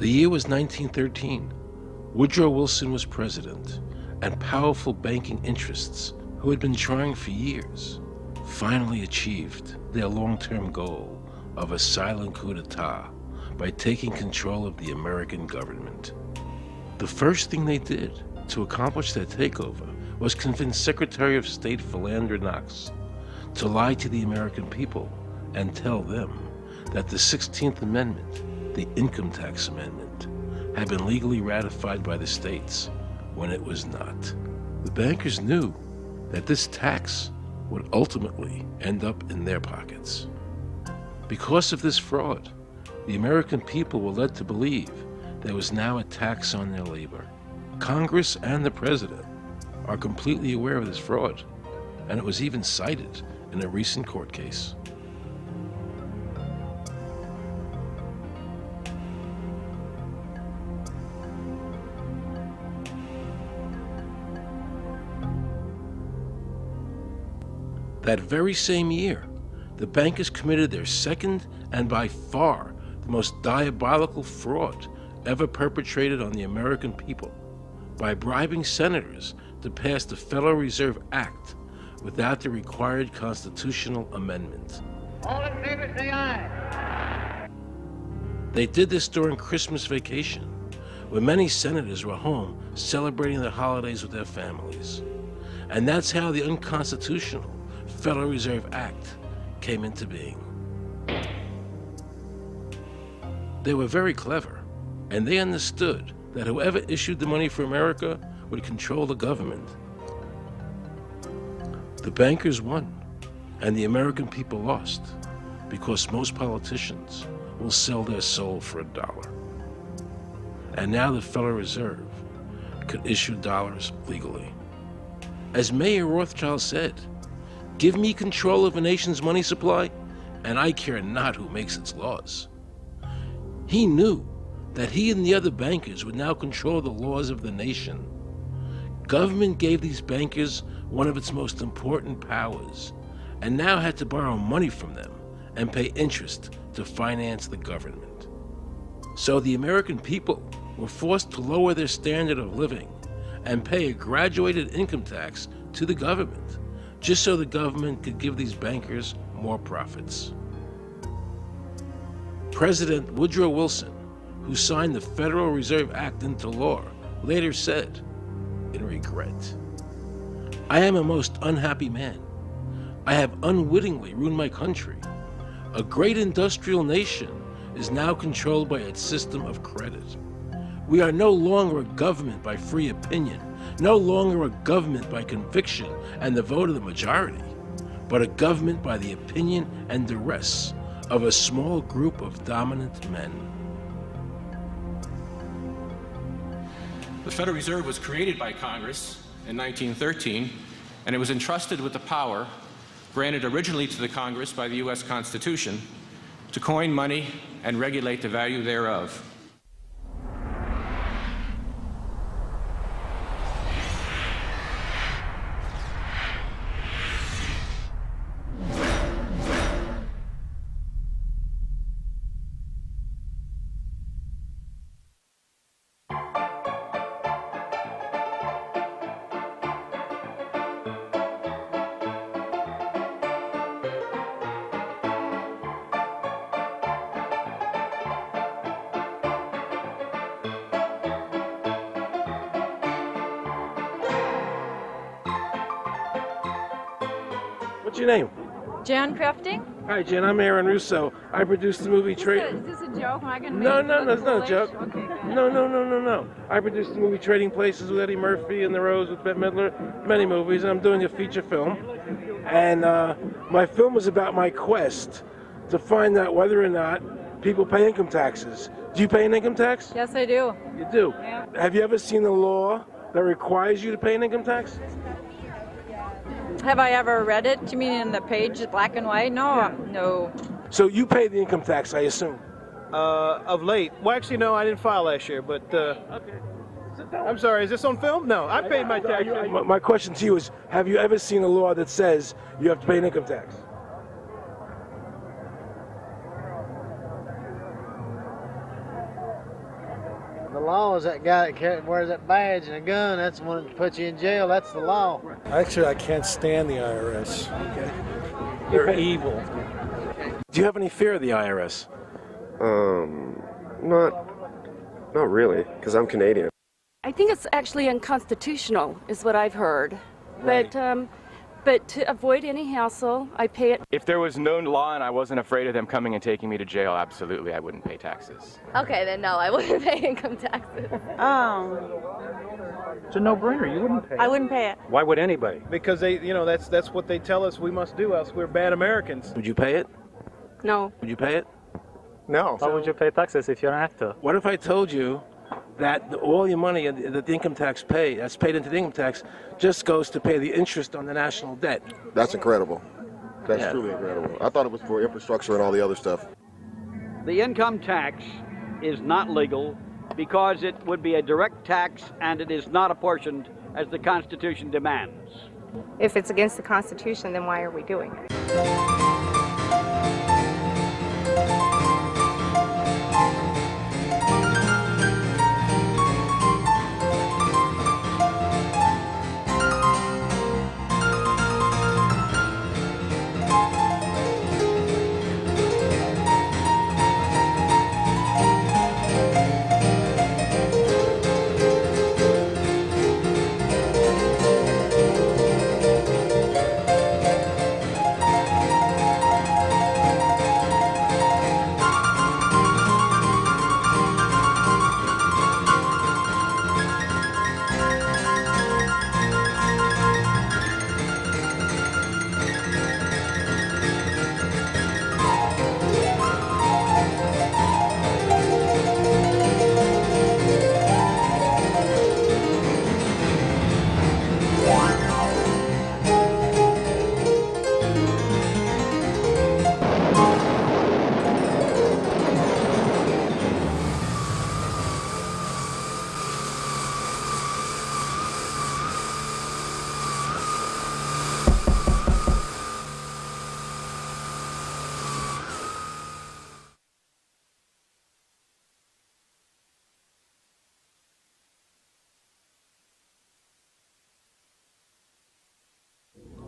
The year was 1913. Woodrow Wilson was president, and powerful banking interests, who had been trying for years, finally achieved their long-term goal of a silent coup d'etat by taking control of the American government. The first thing they did to accomplish their takeover was convince Secretary of State Philander Knox to lie to the American people and tell them that the 16th Amendment, the Income Tax Amendment, had been legally ratified by the states when it was not. The bankers knew that this tax would ultimately end up in their pockets. Because of this fraud, the American people were led to believe there was now a tax on their labor. Congress and the President are completely aware of this fraud, and it was even cited in a recent court case. That very same year, the bankers committed their second and by far the most diabolical fraud ever perpetrated on the American people by bribing senators to pass the Federal Reserve Act without the required constitutional amendment. All in favor, say aye. They did this during Christmas vacation, when many senators were home celebrating the holidays with their families. And that's how the unconstitutional Federal Reserve Act came into being. They were very clever, and they understood that whoever issued the money for America would control the government. The bankers won, and the American people lost, because most politicians will sell their soul for $1. And now the Federal Reserve could issue dollars legally. As Mayor Rothschild said, "Give me control of a nation's money supply, and I care not who makes its laws." He knew that he and the other bankers would now control the laws of the nation. Government gave these bankers one of its most important powers, and now had to borrow money from them and pay interest to finance the government. So the American people were forced to lower their standard of living and pay a graduated income tax to the government, just so the government could give these bankers more profits. President Woodrow Wilson, who signed the Federal Reserve Act into law, later said, in regret, "I am a most unhappy man. I have unwittingly ruined my country. A great industrial nation is now controlled by its system of credit. We are no longer a government by free opinion, no longer a government by conviction and the vote of the majority, but a government by the opinion and duress of a small group of dominant men." The Federal Reserve was created by Congress in 1913, and it was entrusted with the power granted originally to the Congress by the U.S. Constitution to coin money and regulate the value thereof. What's your name? Jan Crafting? Hi, Jen. I'm Aaron Russo. I produced the movie Is this a joke? Am I gonna No, make it's not a joke. Okay, good. No. I produced the movie Trading Places with Eddie Murphy and The Rose with Bette Midler, many movies, and I'm doing a feature film. And my film is about my quest to find out whether or not people pay income taxes. Do you pay an income tax? Yes, I do. You do? Yeah. Have you ever seen a law that requires you to pay an income tax? Have I ever read it? You mean in the page, black and white? No, Yeah. no. So you pay the income tax, I assume? Of late. Well, actually, no, I didn't file last year, but Okay. I'm sorry, is this on film? No, I paid my tax. My question to you is, have you ever seen a law that says you have to pay an income tax? law is that guy that wears that badge and a gun. That's the one that puts you in jail. That's the law. Actually, I can't stand the IRS. They're evil. Do you have any fear of the IRS? Not really, because I'm Canadian. I think it's actually unconstitutional, is what I've heard. Right. But to avoid any hassle, I pay it. If there was no law and I wasn't afraid of them coming and taking me to jail, absolutely, I wouldn't pay taxes. Okay, then no, I wouldn't pay income taxes. It's a no-brainer. You wouldn't pay it. I wouldn't pay it. Why would anybody? Because that's what they tell us we must do, else we're bad Americans. Would you pay it? No. Would you pay it? No. Why would you pay taxes if you don't have to? What if I told you that all your money that the income tax that's paid into the income tax just goes to pay the interest on the national debt? That's incredible. That's truly incredible. I thought it was for infrastructure and all the other stuff. The income tax is not legal because it would be a direct tax and it is not apportioned as the Constitution demands. If it's against the Constitution, then why are we doing it?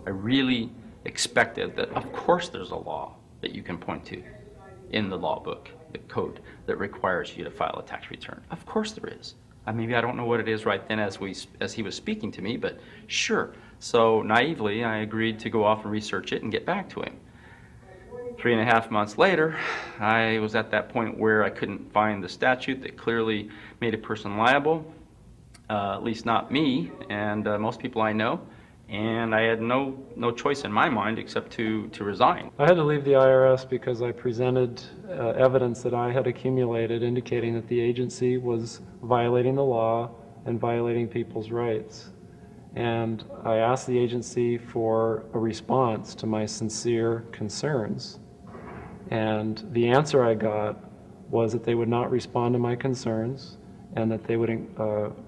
I really expected that, of course, there's a law that you can point to in the law book, the code, that requires you to file a tax return. Of course there is. Maybe I don't know what it is right then as he was speaking to me, but sure. So naively, I agreed to go off and research it and get back to him. 3.5 months later, I was at that point where I couldn't find the statute that clearly made a person liable, at least not me and most people I know. And I had no choice in my mind except to resign. I had to leave the IRS because I presented evidence that I had accumulated indicating that the agency was violating the law and violating people's rights. And I asked the agency for a response to my sincere concerns. And the answer I got was that they would not respond to my concerns and that they would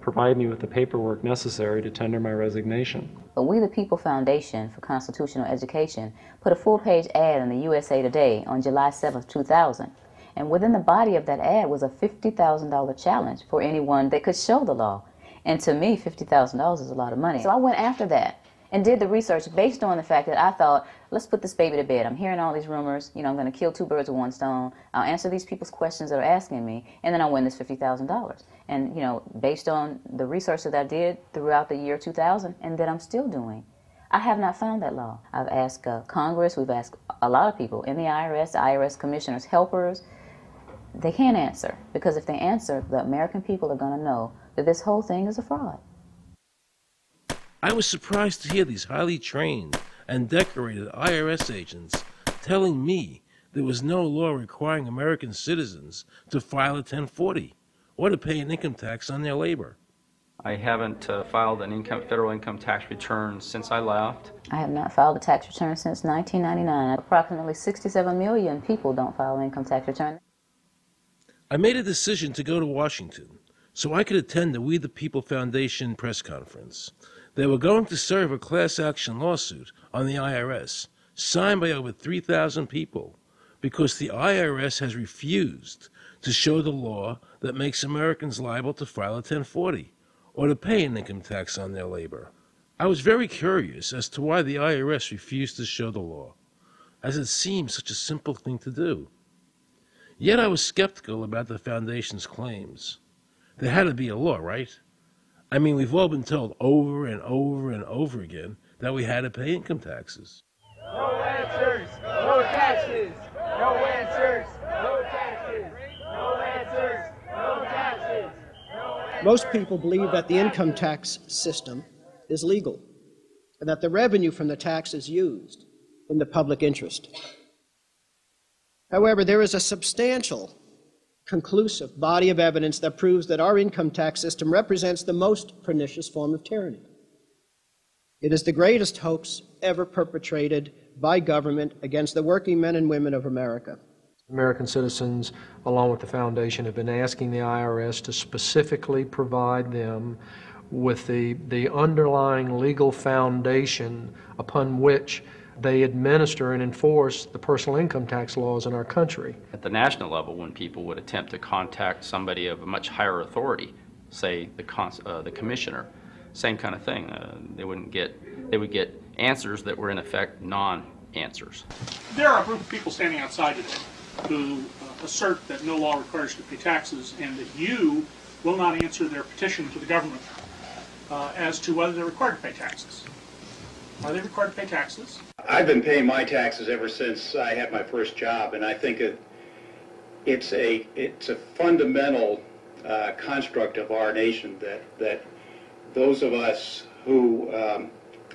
provide me with the paperwork necessary to tender my resignation. But We the People Foundation for Constitutional Education put a full-page ad in the USA Today on July 7th, 2000. And within the body of that ad was a $50,000 challenge for anyone that could show the law. And to me, $50,000 is a lot of money. So I went after that and did the research based on the fact that I thought, let's put this baby to bed. I'm hearing all these rumors. I'm going to kill 2 birds with 1 stone. I'll answer these people's questions that are asking me, and then I'll win this $50,000. And, based on the research that I did throughout the year 2000, and that I'm still doing, I have not found that law. I've asked Congress, we've asked a lot of people in the IRS commissioners, helpers. They can't answer, because if they answer, the American people are going to know that this whole thing is a fraud. I was surprised to hear these highly trained and decorated IRS agents telling me there was no law requiring American citizens to file a 1040 or to pay an income tax on their labor. I haven't filed an federal income tax return since I left. I have not filed a tax return since 1999. Approximately 67 million people don't file an income tax return. I made a decision to go to Washington so I could attend the We the People Foundation press conference. They were going to serve a class action lawsuit on the IRS, signed by over 3,000 people, because the IRS has refused to show the law that makes Americans liable to file a 1040 or to pay an income tax on their labor. I was very curious as to why the IRS refused to show the law, as it seemed such a simple thing to do. Yet I was skeptical about the Foundation's claims. There had to be a law, right? I mean, we've all been told over and over and over again that we had to pay income taxes. No answers, no taxes. No answers, no taxes. No answers, no taxes. Most people believe that the income tax system is legal and that the revenue from the tax is used in the public interest. However, there is a substantial, conclusive body of evidence that proves that our income tax system represents the most pernicious form of tyranny. It is the greatest hoax ever perpetrated by government against the working men and women of America. American citizens, along with the Foundation, have been asking the IRS to specifically provide them with the underlying legal foundation upon which they administer and enforce the personal income tax laws in our country. At the national level, when people would attempt to contact somebody of a much higher authority, say the commissioner, same kind of thing. They would get answers that were in effect non-answers. There are a group of people standing outside today who assert that no law requires you to pay taxes and that you will not answer their petition to the government as to whether they're required to pay taxes. Are they required to pay taxes? I've been paying my taxes ever since I had my first job, and I think it's a fundamental construct of our nation that those of us who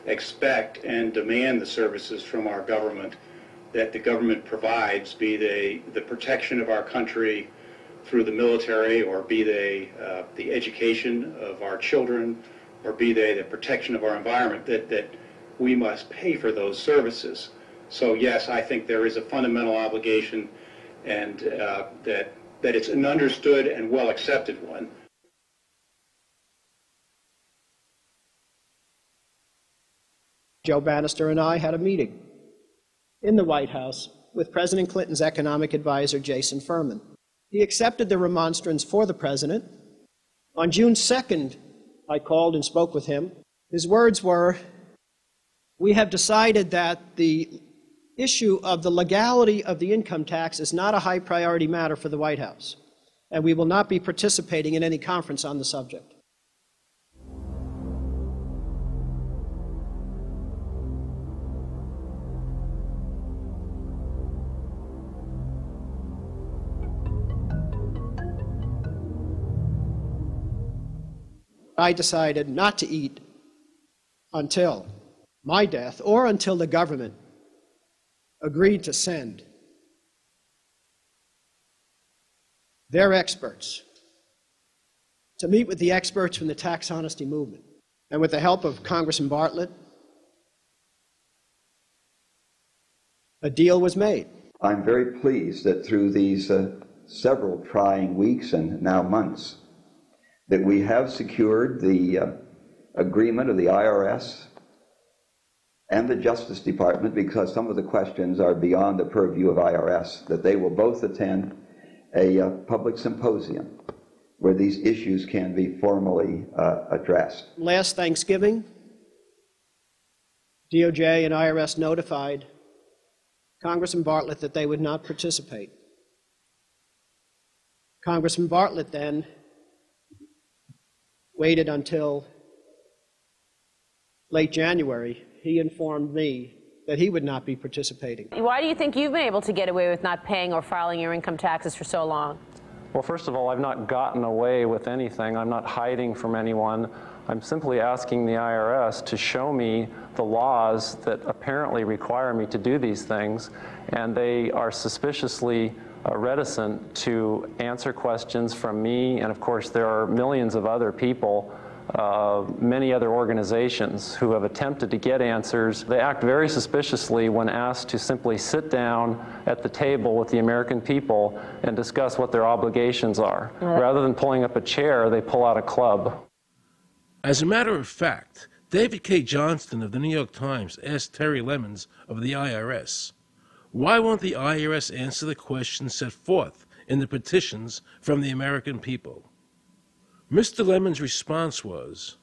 expect and demand the services from our government that the government provides, be they the protection of our country through the military, or be they the education of our children, or be they the protection of our environment, that we must pay for those services. So yes, I think there is a fundamental obligation, and that it's an understood and well accepted one. Joe Bannister and I had a meeting in the White House with President Clinton's economic advisor, Jason Furman. He accepted the remonstrance for the president. On June 2nd, I called and spoke with him. His words were, "We have decided that the issue of the legality of the income tax is not a high priority matter for the White House, and we will not be participating in any conference on the subject." I decided not to eat until my death or until the government agreed to send their experts to meet with the experts from the tax honesty movement. And with the help of Congressman Bartlett, a deal was made. I'm very pleased that through these several trying weeks and now months, that we have secured the agreement of the IRS and the Justice Department, because some of the questions are beyond the purview of IRS, that they will both attend a public symposium where these issues can be formally addressed. Last Thanksgiving, DOJ and IRS notified Congressman Bartlett that they would not participate. Congressman Bartlett then waited until late January. He informed me that he would not be participating. Why do you think you've been able to get away with not paying or filing your income taxes for so long? Well, first of all, I've not gotten away with anything. I'm not hiding from anyone. I'm simply asking the IRS to show me the laws that apparently require me to do these things, and they are suspiciously reticent to answer questions from me, and of course there are millions of other people, many other organizations who have attempted to get answers. They act very suspiciously when asked to simply sit down at the table with the American people and discuss what their obligations are. Rather than pulling up a chair, they pull out a club. As a matter of fact, David K. Johnston of the New York Times asked Terry Lemons of the IRS, why won't the IRS answer the questions set forth in the petitions from the American people. Mr. Lemon's response was,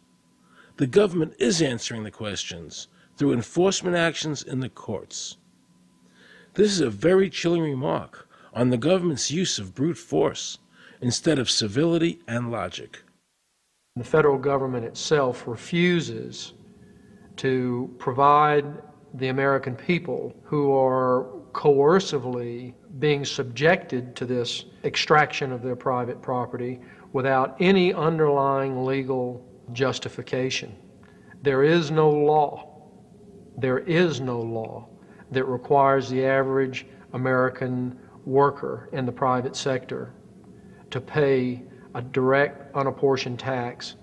the government is answering the questions through enforcement actions in the courts. This is a very chilling remark on the government's use of brute force instead of civility and logic. The federal government itself refuses to provide the American people who are coercively being subjected to this extraction of their private property without any underlying legal justification. There is no law that requires the average American worker in the private sector to pay a direct, unapportioned tax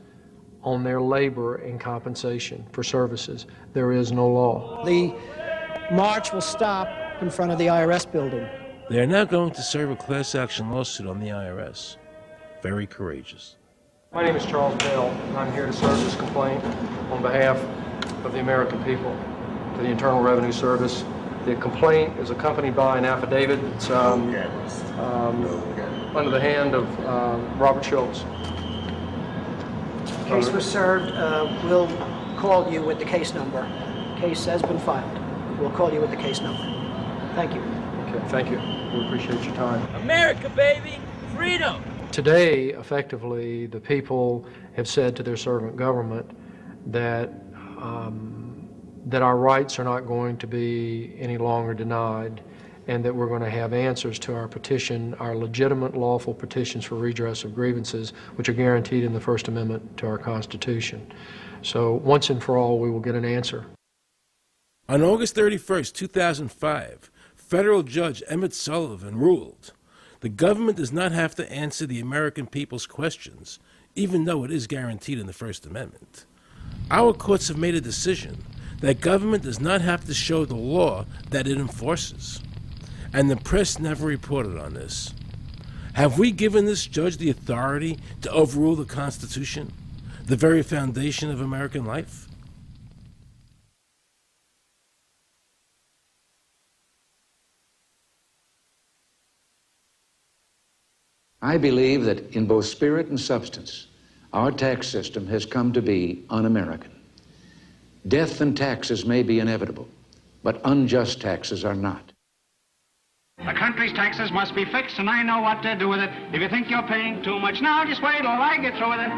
on their labor and compensation for services. There is no law. The march will stop in front of the IRS building. They are now going to serve a class action lawsuit on the IRS. Very courageous. My name is Charles Bell, and I'm here to serve this complaint on behalf of the American people to the Internal Revenue Service. The complaint is accompanied by an affidavit. It's under the hand of Robert Schultz. Case was served. We'll call you with the case number. Case has been filed. We'll call you with the case number. Thank you. Okay, thank you. We appreciate your time. America, baby! Freedom! Today, effectively, the people have said to their servant government that that our rights are not going to be any longer denied, and that we're going to have answers to our petition, our legitimate, lawful petitions for redress of grievances, which are guaranteed in the First Amendment to our Constitution. So once and for all, we will get an answer. On August 31st, 2005, federal judge Emmett Sullivan ruled, the government does not have to answer the American people's questions, even though it is guaranteed in the First Amendment. Our courts have made a decision that government does not have to show the law that it enforces. And the press never reported on this. Have we given this judge the authority to overrule the Constitution, the very foundation of American life? I believe that in both spirit and substance, our tax system has come to be un-American. Death and taxes may be inevitable, but unjust taxes are not. The country's taxes must be fixed, and I know what to do with it. If you think you're paying too much now, just wait till I get through with it.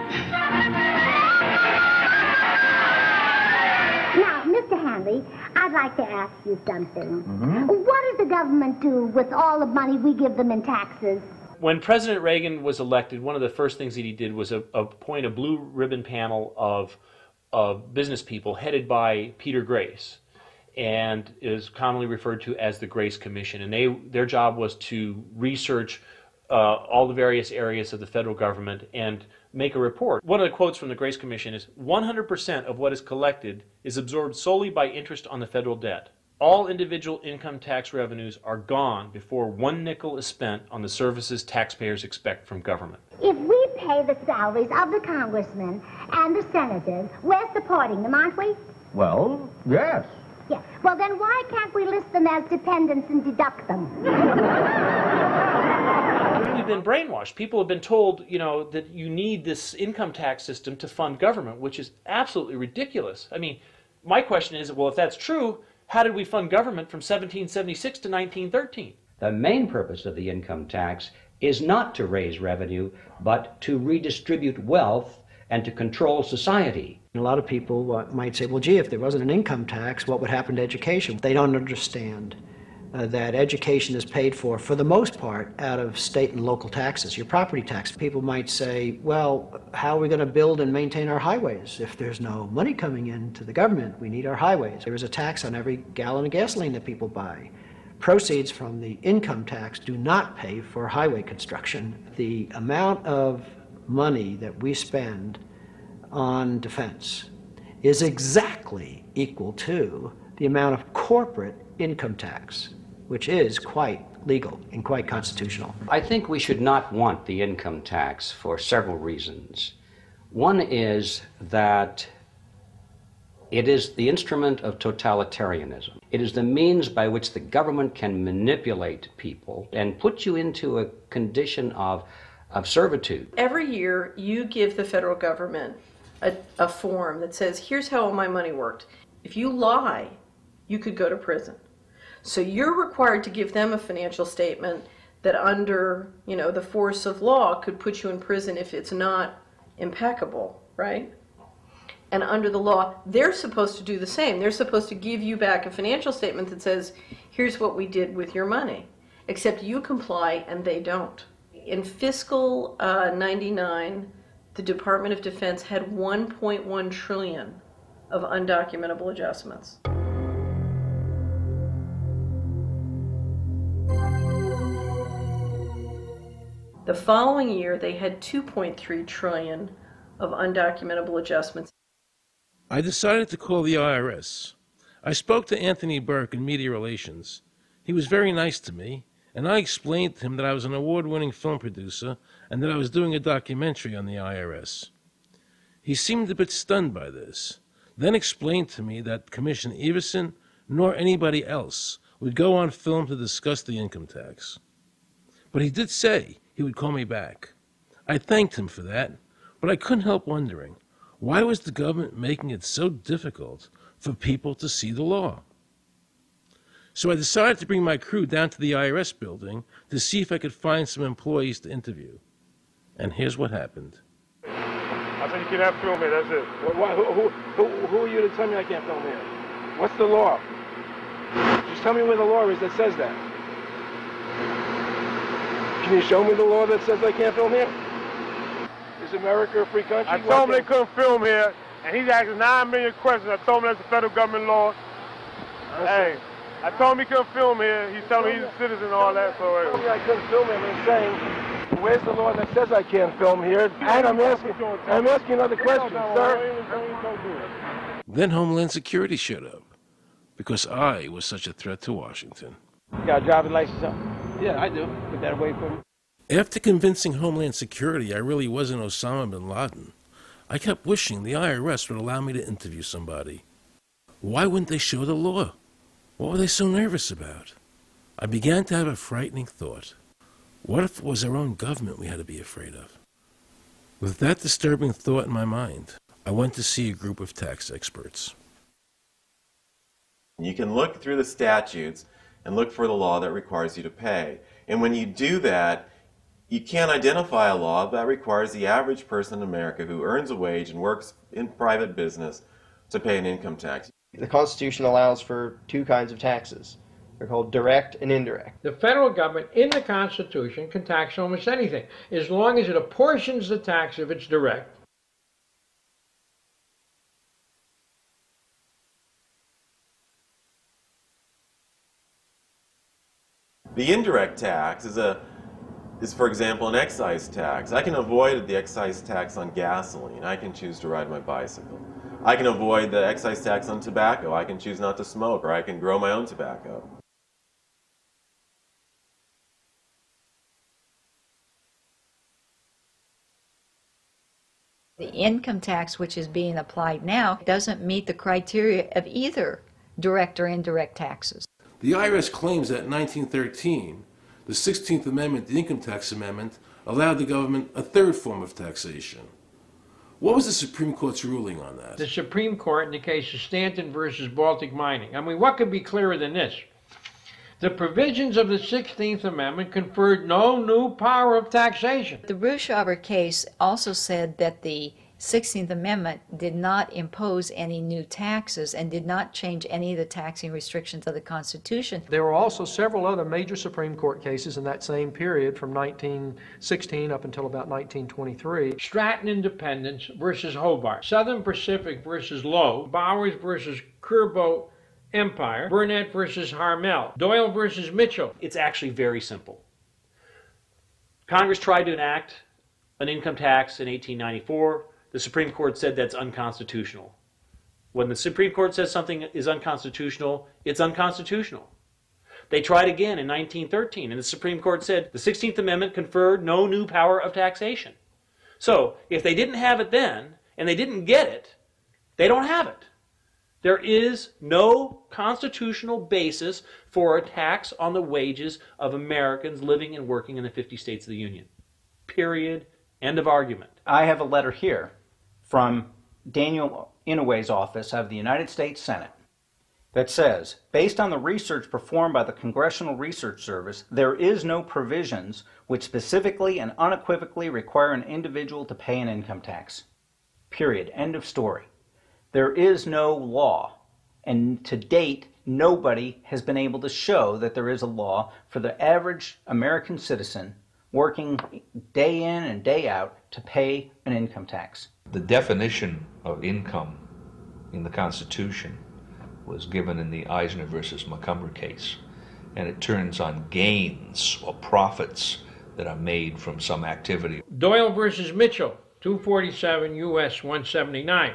Now, Mr. Hanley, I'd like to ask you something. What does the government do with all the money we give them in taxes? When President Reagan was elected, one of the first things that he did was appoint a blue ribbon panel of business people headed by Peter Grace, and is commonly referred to as the Grace Commission. And their job was to research all the various areas of the federal government and make a report. One of the quotes from the Grace Commission is, 100% of what is collected is absorbed solely by interest on the federal debt. All individual income tax revenues are gone before 1 nickel is spent on the services taxpayers expect from government. If we pay the salaries of the congressmen and the senators, we're supporting them, aren't we? Well, yes. Yeah. Well, then why can't we list them as dependents and deduct them? We've been brainwashed. People have been told, you know, that you need this income tax system to fund government, which is absolutely ridiculous. I mean, my question is, well, if that's true, how did we fund government from 1776 to 1913? The main purpose of the income tax is not to raise revenue, but to redistribute wealth and to control society. A lot of people might say, well, gee, if there wasn't an income tax, what would happen to education? They don't understand that education is paid for the most part, out of state and local taxes, your property tax. People might say, well, how are we going to build and maintain our highways if there's no money coming into the government? We need our highways. There is a tax on every gallon of gasoline that people buy. Proceeds from the income tax do not pay for highway construction. The amount of money that we spend on defense is exactly equal to the amount of corporate income tax, which is quite legal and quite constitutional. I think we should not want the income tax for several reasons. One is that It is the instrument of totalitarianism. It is the means by which the government can manipulate people and put you into a condition of servitude. Every year, you give the federal government a form that says, here's how all my money worked. If you lie, you could go to prison. So you're required to give them a financial statement that under, the force of law could put you in prison if it's not impeccable, right? And under the law, they're supposed to do the same. They're supposed to give you back a financial statement that says, here's what we did with your money. Except you comply and they don't. In fiscal 99, the Department of Defense had 1.1 trillion of undocumentable adjustments. The following year, they had 2.3 trillion of undocumentable adjustments. I decided to call the IRS. I spoke to Anthony Burke in Media Relations. He was very nice to me, and I explained to him that I was an award-winning film producer and that I was doing a documentary on the IRS. He seemed a bit stunned by this, then explained to me that Commissioner Everson nor anybody else would go on film to discuss the income tax. But he did say he would call me back. I thanked him for that, but I couldn't help wondering, why was the government making it so difficult for people to see the law? So I decided to bring my crew down to the IRS building to see if I could find some employees to interview. And here's what happened. I said you cannot film me, that's it. Who are you to tell me I can't film here? What's the law? Just tell me where the law is that says that. Can you show me the law that says I can't film here? Is America a free country? I told him they couldn't film here, and he's asking 9 million questions. I told him that's the federal government law. Hey, I told him he couldn't film here. He's telling me he's a citizen and all that, so... Hey. I couldn't film him, I'm saying, where's the law that says I can't film here? And I'm asking another question, sir. Then Homeland Security showed up, because I was such a threat to Washington. You got a driver's license up? Yeah, I do. Put that away for me. After convincing Homeland Security I really wasn't Osama bin Laden, I kept wishing the IRS would allow me to interview somebody. Why wouldn't they show the law? What were they so nervous about? I began to have a frightening thought. What if it was our own government we had to be afraid of? With that disturbing thought in my mind, I went to see a group of tax experts. You can look through the statutes and look for the law that requires you to pay. And when you do that, you can't identify a law that requires the average person in America who earns a wage and works in private business to pay an income tax. The Constitution allows for two kinds of taxes. They're called direct and indirect. The federal government in the Constitution can tax almost anything, as long as it apportions the tax if it's direct. The indirect tax is, for example, an excise tax. I can avoid the excise tax on gasoline. I can choose to ride my bicycle. I can avoid the excise tax on tobacco. I can choose not to smoke, or I can grow my own tobacco. The income tax which is being applied now doesn't meet the criteria of either direct or indirect taxes. The IRS claims that in 1913, the 16th Amendment, the Income Tax Amendment, allowed the government a third form of taxation. What was the Supreme Court's ruling on that? The Supreme Court in the case of Stanton versus Baltic Mining. I mean, what could be clearer than this? The provisions of the 16th Amendment conferred no new power of taxation. The Russo case also said that the 16th Amendment did not impose any new taxes and did not change any of the taxing restrictions of the Constitution. There were also several other major Supreme Court cases in that same period from 1916 up until about 1923. Stratton Independence versus Hobart, Southern Pacific versus Lowe, Bowers versus Curbo Empire, Burnett versus Harmel, Doyle versus Mitchell. It's actually very simple. Congress tried to enact an income tax in 1894. The Supreme Court said that's unconstitutional. When the Supreme Court says something is unconstitutional, it's unconstitutional. They tried again in 1913, and the Supreme Court said the 16th Amendment conferred no new power of taxation. So, if they didn't have it then, and they didn't get it, they don't have it. There is no constitutional basis for a tax on the wages of Americans living and working in the 50 states of the Union. Period. End of argument. I have a letter here from Daniel Inouye's office of the United States Senate that says, based on the research performed by the Congressional Research Service, there is no provisions which specifically and unequivocally require an individual to pay an income tax. Period. End of story. There is no law, and to date, nobody has been able to show that there is a law for the average American citizen working day in and day out to pay an income tax. The definition of income in the Constitution was given in the Eisner versus Macomber case, and it turns on gains or profits that are made from some activity. Doyle versus Mitchell, 247 U.S. 179,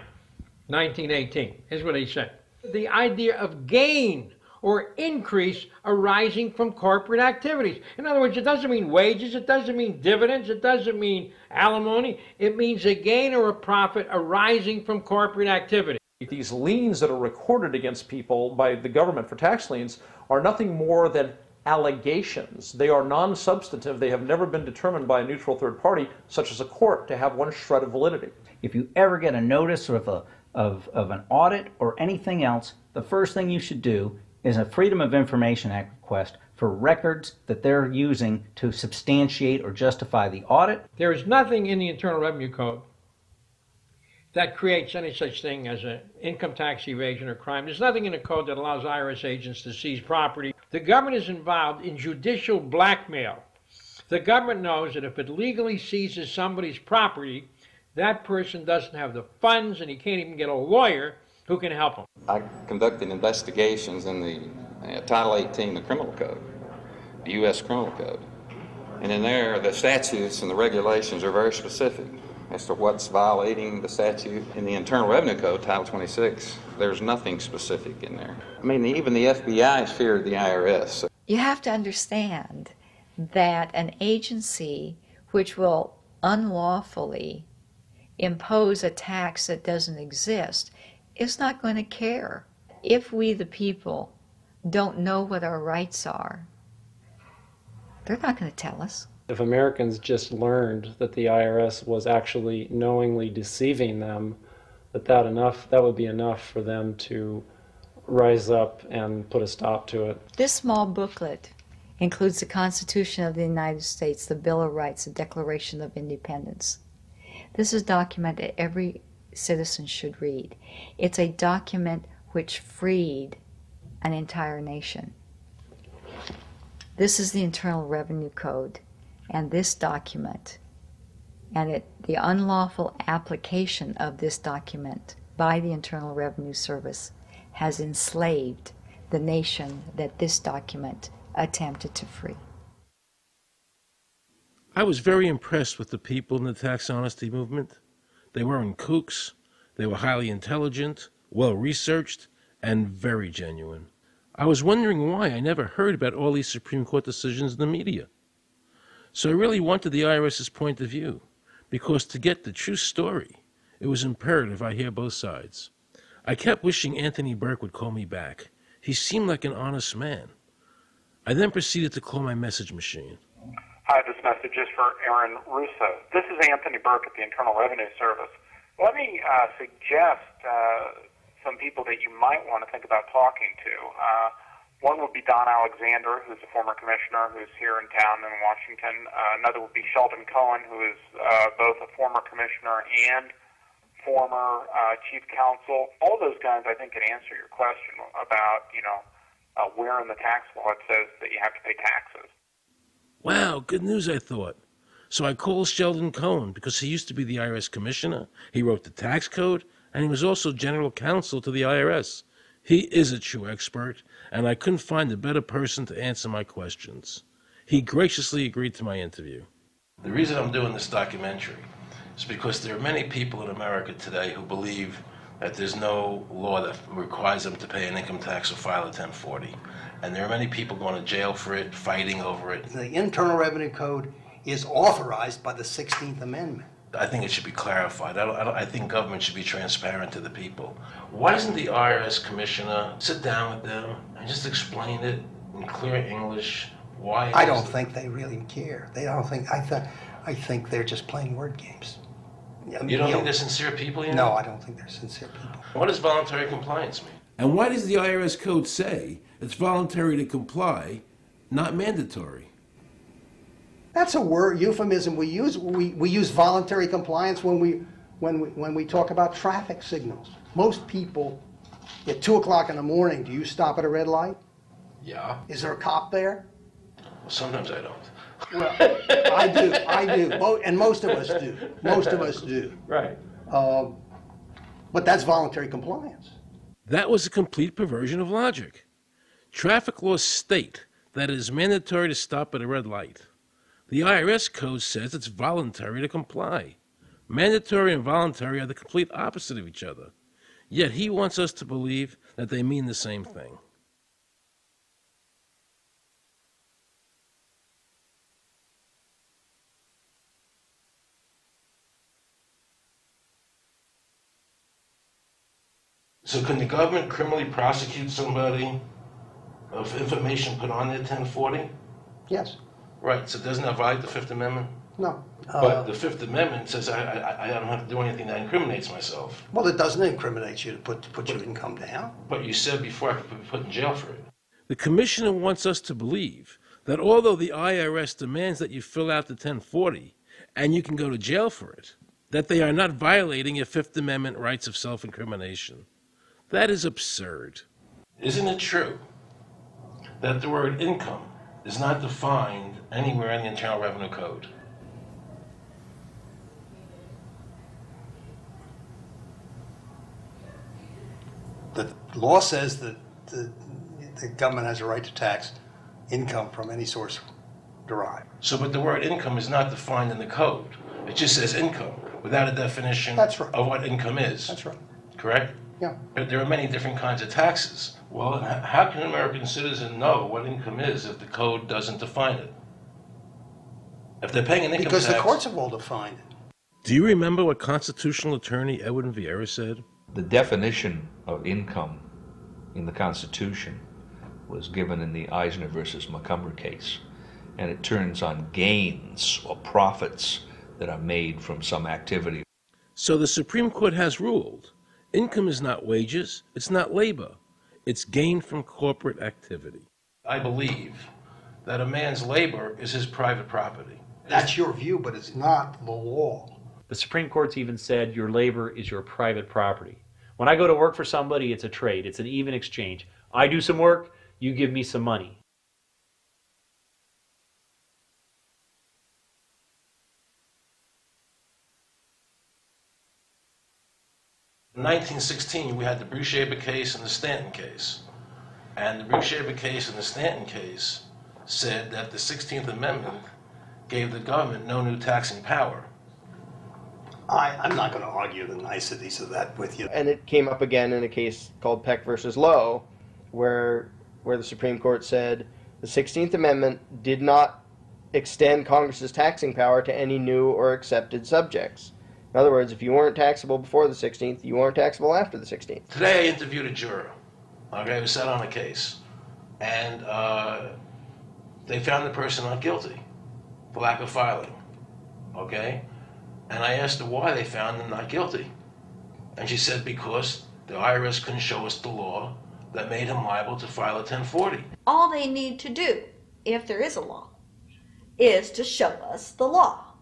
1918. Here's what he said. The idea of gain or increase arising from corporate activities. In other words, it doesn't mean wages, it doesn't mean dividends, it doesn't mean alimony. It means a gain or a profit arising from corporate activity. These liens that are recorded against people by the government for tax liens are nothing more than allegations. They are non-substantive. They have never been determined by a neutral third party, such as a court, to have one shred of validity. If you ever get a notice of an audit or anything else, the first thing you should do is a Freedom of Information Act request for records that they're using to substantiate or justify the audit. There is nothing in the Internal Revenue Code that creates any such thing as an income tax evasion or crime. There's nothing in the code that allows IRS agents to seize property. The government is involved in judicial blackmail. The government knows that if it legally seizes somebody's property, that person doesn't have the funds and he can't even get a lawyer who can help him. I conducted investigations in the Title 18 of the Criminal Code, the U.S. Criminal Code. And in there, the statutes and the regulations are very specific as to what's violating the statute. In the Internal Revenue Code, Title 26, there's nothing specific in there. I mean, even the FBI is feared the IRS. You have to understand that an agency which will unlawfully impose a tax that doesn't exist is not going to care. If we, the people, don't know what our rights are, they're not going to tell us. If Americans just learned that the IRS was actually knowingly deceiving them, that would be enough for them to rise up and put a stop to it. This small booklet includes the Constitution of the United States, the Bill of Rights, the Declaration of Independence. This is a document that every citizen should read. It's a document which freed an entire nation. This is the Internal Revenue Code, and this document, and the unlawful application of this document by the Internal Revenue Service has enslaved the nation that this document attempted to free. I was very impressed with the people in the tax honesty movement. They weren't kooks. They were highly intelligent, well-researched, and very genuine. I was wondering why I never heard about all these Supreme Court decisions in the media. So I really wanted the IRS's point of view, because to get the true story, it was imperative I hear both sides. I kept wishing Anthony Burke would call me back. He seemed like an honest man. I then proceeded to call my message machine. Hi, this message is for Aaron Russo. This is Anthony Burke at the Internal Revenue Service. Let me suggest some people that you might want to think about talking to. One would be Don Alexander, who's a former commissioner who's here in town in Washington. Another would be Sheldon Cohen, who is both a former commissioner and former chief counsel. All those guys, I think, can answer your question about, where in the tax law it says that you have to pay taxes. Wow, good news, I thought. So I called Sheldon Cohen because he used to be the IRS commissioner, he wrote the tax code, and he was also general counsel to the IRS. He is a true expert, and I couldn't find a better person to answer my questions. He graciously agreed to my interview. The reason I'm doing this documentary is because there are many people in America today who believe that there's no law that requires them to pay an income tax or file a 1040. And there are many people going to jail for it, fighting over it. The Internal Revenue Code is authorized by the 16th Amendment. I think it should be clarified. I think government should be transparent to the people. Why doesn't the IRS commissioner sit down with them and just explain it in clear English? Why? I don't think they really care. They don't think. I think they're just playing word games. You don't think they're sincere people? You know? No, I don't think they're sincere people. What does voluntary compliance mean? And why does the IRS code say it's voluntary to comply, not mandatory? That's a word euphemism we use. We use voluntary compliance when we talk about traffic signals. Most people at 2 o'clock in the morning, do you stop at a red light? Yeah. Is there a cop there? Well, sometimes I don't. Well, I do, and most of us do. Most of us do. Right. But that's voluntary compliance. That was a complete perversion of logic. Traffic laws state that it is mandatory to stop at a red light. The IRS code says it's voluntary to comply. Mandatory and voluntary are the complete opposite of each other. Yet he wants us to believe that they mean the same thing. So can the government criminally prosecute somebody of information put on their 1040? Yes. Right, so doesn't that violate the Fifth Amendment? No. But the Fifth Amendment says I don't have to do anything that incriminates myself. Well, it doesn't incriminate you to put your income down. But you said before I could be put in jail for it. The commissioner wants us to believe that although the IRS demands that you fill out the 1040 and you can go to jail for it, that they are not violating your Fifth Amendment rights of self-incrimination. That is absurd. Isn't it true that the word income is not defined anywhere in the Internal Revenue Code? The law says that the government has a right to tax income from any source derived. So, but the word income is not defined in the code. It just says income without a definition That's right. of what income is. That's right. Correct? Yeah. But there are many different kinds of taxes. Well, how can an American citizen know what income is if the code doesn't define it? If they're paying an income Because tax... the courts have all defined it. Do you remember what constitutional attorney Edwin Vieira said? The definition of income in the Constitution was given in the Eisner versus Macomber case, and it turns on gains or profits that are made from some activity. So the Supreme Court has ruled income is not wages, it's not labor, it's gain from corporate activity. I believe that a man's labor is his private property. That's your view, but it's not the law. The Supreme Court's even said your labor is your private property. When I go to work for somebody, it's a trade. It's an even exchange. I do some work, you give me some money. In 1916, we had the Bruce-Shaber case and the Stanton case. And the Bruce-Shaber case and the Stanton case said that the 16th Amendment gave the government no new taxing power. I'm not going to argue the niceties of that with you. And it came up again in a case called Peck versus Lowe, where the Supreme Court said the 16th Amendment did not extend Congress's taxing power to any new or accepted subjects. In other words, if you weren't taxable before the 16th, you weren't taxable after the 16th. Today I interviewed a juror, who sat on a case, and they found the person not guilty for lack of filing, okay? And I asked her why they found him not guilty. And she said because the IRS couldn't show us the law that made him liable to file a 1040. All they need to do, if there is a law, is to show us the law,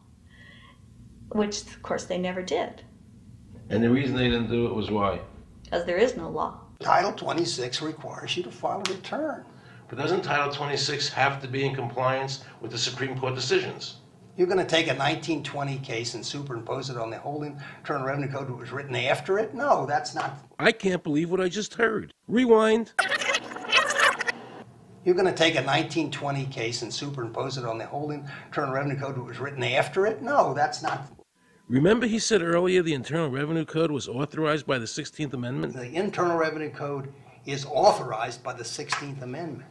which of course they never did. And the reason they didn't do it was why? Because there is no law. Title 26 requires you to file a return. But doesn't Title 26 have to be in compliance with the Supreme Court decisions? You're going to take a 1920 case and superimpose it on the whole Internal Revenue Code that was written after it? No, that's not. I can't believe what I just heard. Rewind. You're going to take a 1920 case and superimpose it on the whole Internal Revenue Code that was written after it? No, that's not. Remember he said earlier the Internal Revenue Code was authorized by the 16th Amendment? The Internal Revenue Code is authorized by the 16th Amendment.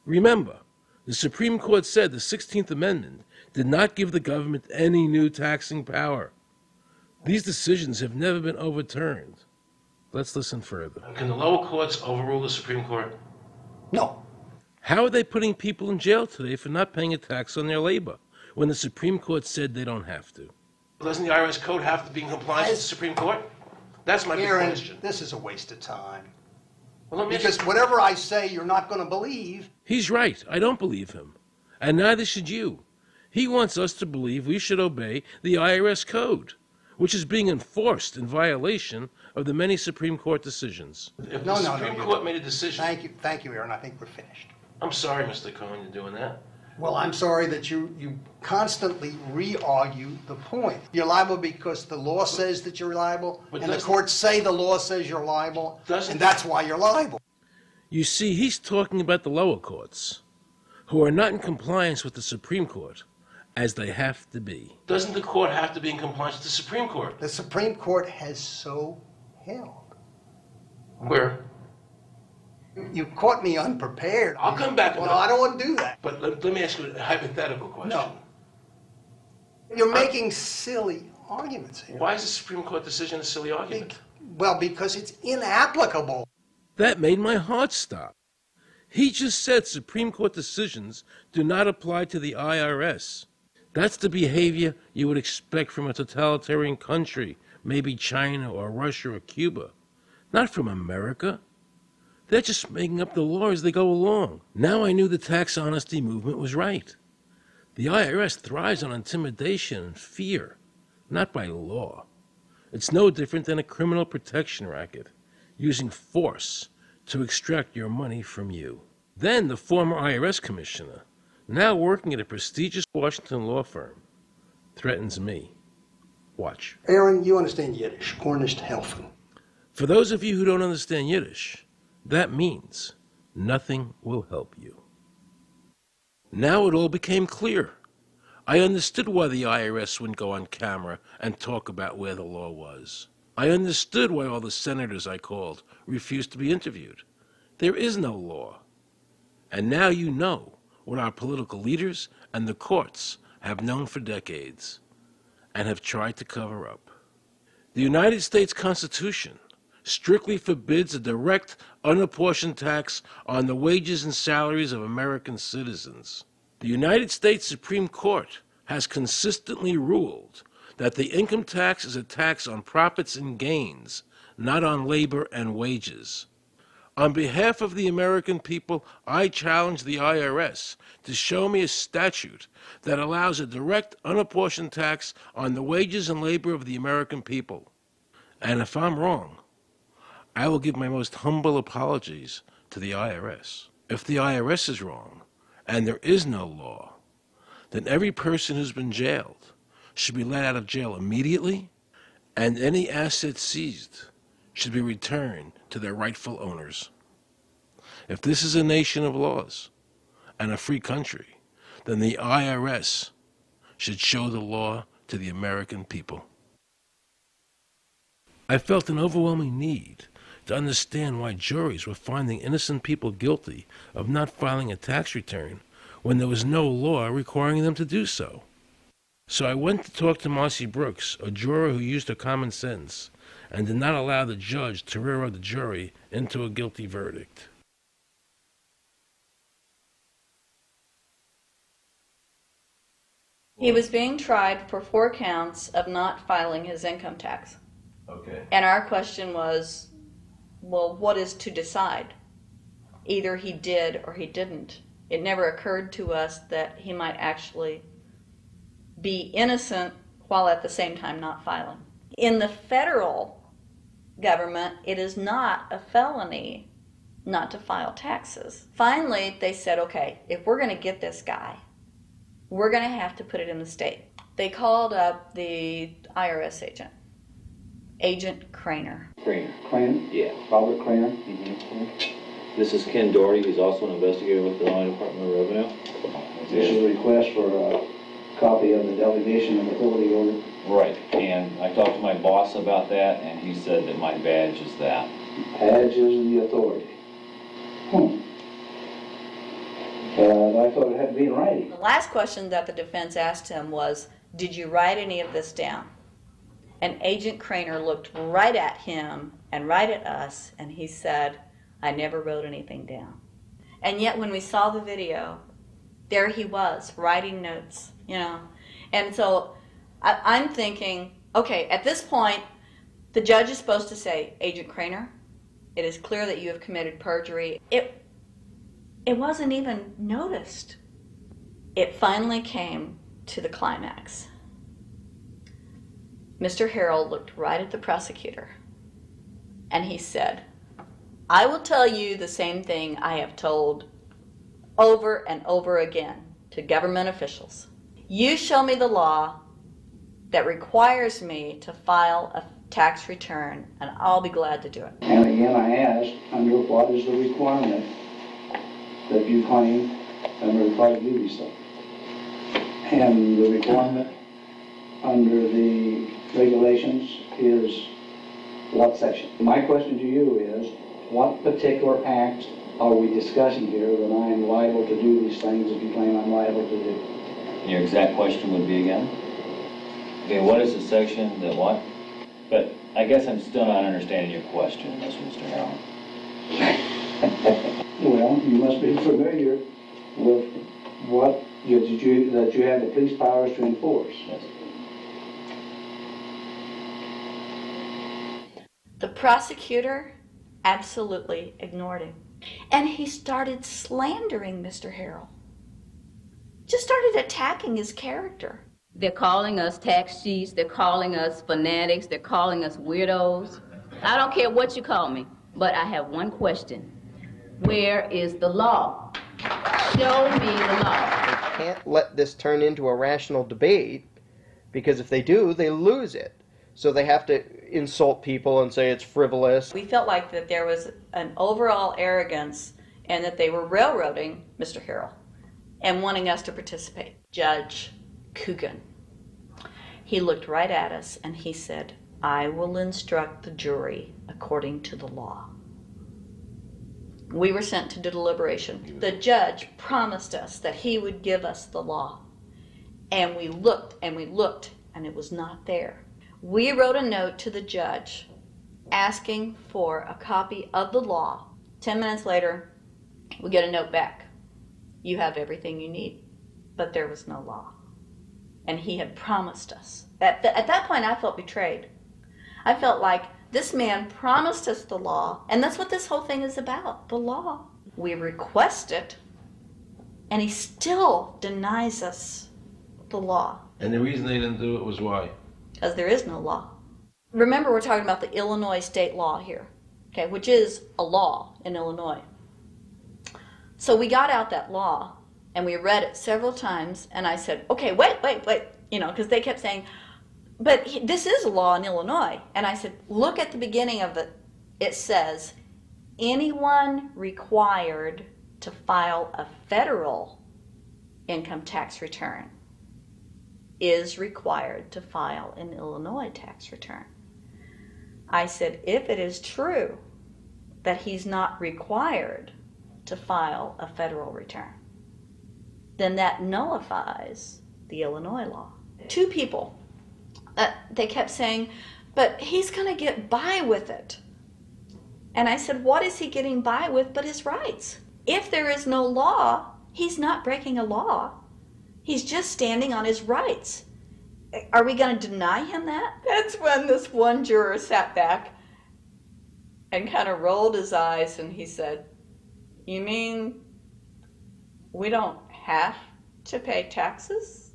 Remember, the Supreme Court said the 16th Amendment did not give the government any new taxing power. These decisions have never been overturned. Let's listen further. Can the lower courts overrule the Supreme Court? No. How are they putting people in jail today for not paying a tax on their labor when the Supreme Court said they don't have to? Doesn't the IRS code have to be in compliance with the Supreme Court? That's my big Aaron, question. this is a waste of time. Well, because whatever I say, you're not going to believe. He's right. I don't believe him. And neither should you. He wants us to believe we should obey the IRS code, which is being enforced in violation of the many Supreme Court decisions. If the Supreme Court made a decision... Thank you, Aaron. I think we're finished. I'm sorry, Mr. Cohen, you're doing that. Well, I'm sorry that you constantly re-argue the point. You're liable because the law says that you're liable, and the courts say the law says you're liable, and that's why you're liable. You see, he's talking about the lower courts, who are not in compliance with the Supreme Court, as they have to be. Doesn't the court have to be in compliance with the Supreme Court? The Supreme Court has so held. Where? You caught me unprepared. I'll come back. Well, I don't want to do that. But let me ask you a hypothetical question. No. You're making silly arguments here. Why is the Supreme Court decision a silly argument? Well, because it's inapplicable. That made my heart stop. He just said Supreme Court decisions do not apply to the IRS. That's the behavior you would expect from a totalitarian country, maybe China or Russia or Cuba. Not from America. They're just making up the law as they go along. Now I knew the tax honesty movement was right. The IRS thrives on intimidation and fear, not by law. It's no different than a criminal protection racket, using force to extract your money from you. Then the former IRS commissioner, now working at a prestigious Washington law firm, threatens me. Watch. Aaron, you understand Yiddish. Cornish helfen. For those of you who don't understand Yiddish, that means nothing will help you. Now it all became clear. I understood why the IRS wouldn't go on camera and talk about where the law was. I understood why all the senators I called refused to be interviewed. There is no law. And now you know what our political leaders and the courts have known for decades and have tried to cover up. The United States Constitution strictly forbids a direct, unapportioned tax on the wages and salaries of American citizens. The United States Supreme Court has consistently ruled that the income tax is a tax on profits and gains, not on labor and wages. On behalf of the American people, I challenge the IRS to show me a statute that allows a direct, unapportioned tax on the wages and labor of the American people. And if I'm wrong, I will give my most humble apologies to the IRS. If the IRS is wrong, and there is no law, then every person who's been jailed should be let out of jail immediately, and any assets seized should be returned to their rightful owners. If this is a nation of laws and a free country, then the IRS should show the law to the American people. I felt an overwhelming need to understand why juries were finding innocent people guilty of not filing a tax return when there was no law requiring them to do so. So I went to talk to Marcy Brooks, a juror who used her common sense and did not allow the judge to railroad the jury into a guilty verdict. He was being tried for 4 counts of not filing his income tax. Okay. And our question was, well, what is to decide? Either he did or he didn't. It never occurred to us that he might actually be innocent while at the same time not filing. In the federal government, it is not a felony not to file taxes. Finally, they said, okay, if we're going to get this guy, we're going to have to put it in the state. They called up the IRS agent, Agent Craner. Craner? Yeah. Robert Craner? Mm-hmm. This is Ken Doherty. He's also an investigator with the Illinois Department of Revenue. This is a request for a copy of the delegation and authority order. Right, and I talked to my boss about that, and he said that my badge is that. Badge is the authority. I thought it had to be in writing. The last question that the defense asked him was, did you write any of this down? And Agent Craner looked right at him and right at us, and he said, I never wrote anything down. And yet when we saw the video, there he was, writing notes, you know. And so I'm thinking, okay, at this point, the judge is supposed to say, Agent Craner, it is clear that you have committed perjury. It wasn't even noticed. It finally came to the climax. Mr. Harrell looked right at the prosecutor, and he said, I will tell you the same thing I have told over and over again to government officials. You show me the law that requires me to file a tax return, and I'll be glad to do it. And again, I ask, under what is the requirement that you claim and are required to do these things? And the requirement under the regulations is what section? My question to you is, what particular act are we discussing here that I am liable to do these things that you claim I'm liable to do? Your exact question would be again? Okay, what is the section that what? But I guess I'm still not understanding your question, Mr. Harrell. Well, you must be familiar with what that you have the police powers to enforce. Yes. The prosecutor absolutely ignored him. And he started slandering Mr. Harrell. Just started attacking his character. They're calling us tax cheats, they're calling us fanatics, they're calling us weirdos. I don't care what you call me, but I have one question. Where is the law? Show me the law. They can't let this turn into a rational debate, because if they do, they lose it. So they have to insult people and say it's frivolous. We felt like that there was an overall arrogance and that they were railroading Mr. Harrell and wanting us to participate. Judge Coogan, he looked right at us and he said, I will instruct the jury according to the law. We were sent to deliberation. The judge promised us that he would give us the law. And we looked and we looked and it was not there. We wrote a note to the judge asking for a copy of the law. 10 minutes later, we get a note back. You have everything you need. But there was no law. And he had promised us. At that point, I felt betrayed. I felt like this man promised us the law, and that's what this whole thing is about, the law. We request it, and he still denies us the law. And the reason they didn't do it was why? Because there is no law. Remember, we're talking about the Illinois state law here, okay, which is a law in Illinois. So we got out that law, and we read it several times, and I said, okay, wait, you know, because they kept saying, but this is a law in Illinois. And I said, look at the beginning of it. It says, anyone required to file a federal income tax return is required to file an Illinois tax return. I said, if it is true that he's not required to file a federal return, then that nullifies the Illinois law. Two people, they kept saying, but he's going to get by with it. And I said, what is he getting by with but his rights? If there is no law, he's not breaking a law. He's just standing on his rights. Are we going to deny him that? That's when this one juror sat back and kind of rolled his eyes and he said, you mean we don't have to pay taxes?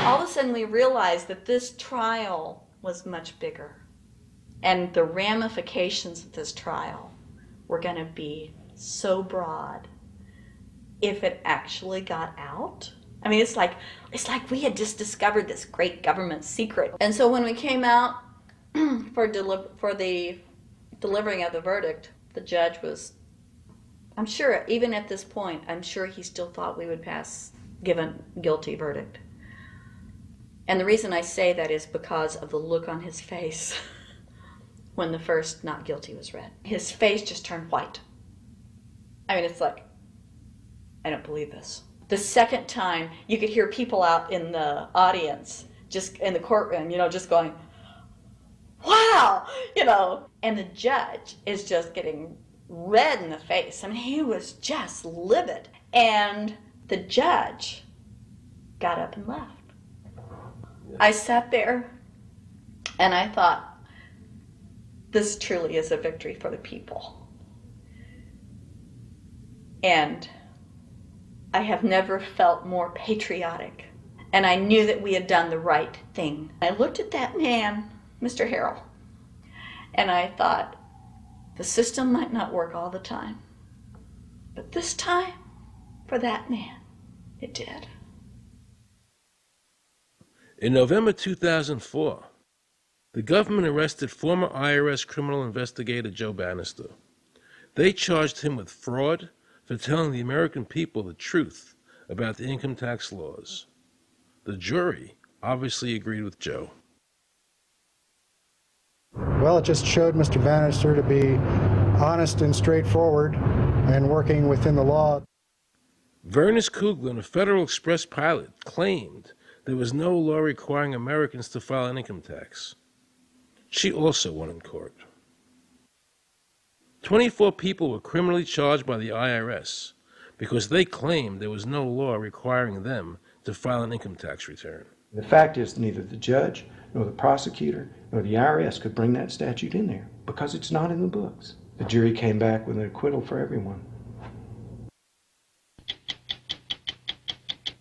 All of a sudden we realized that this trial was much bigger. And the ramifications of this trial were going to be so broad if it actually got out. I mean, it's like we had just discovered this great government secret. And so when we came out for the delivering of the verdict, the judge was, I'm sure, even at this point, I'm sure he still thought we would give a guilty verdict. And the reason I say that is because of the look on his face when the first not guilty was read. His face just turned white. I mean, it's like, I don't believe this. The second time, you could hear people out in the audience, just in the courtroom, just going, wow, and the judge is just getting red in the face. I mean, he was just livid. And the judge got up and left. I sat there and I thought, this truly is a victory for the people. And I have never felt more patriotic. And I knew that we had done the right thing. I looked at that man, Mr. Harrell, and I thought, the system might not work all the time, but this time, for that man, it did. In November 2004, the government arrested former IRS criminal investigator Joe Bannister. They charged him with fraud for telling the American people the truth about the income tax laws. The jury obviously agreed with Joe. Well, it just showed Mr. Bannister to be honest and straightforward and working within the law. Vernice Kuglin, a Federal Express pilot, claimed there was no law requiring Americans to file an income tax. She also won in court. 24 people were criminally charged by the IRS because they claimed there was no law requiring them to file an income tax return. The fact is, neither the judge, nor the prosecutor, nor the IRS could bring that statute in there because it's not in the books. The jury came back with an acquittal for everyone.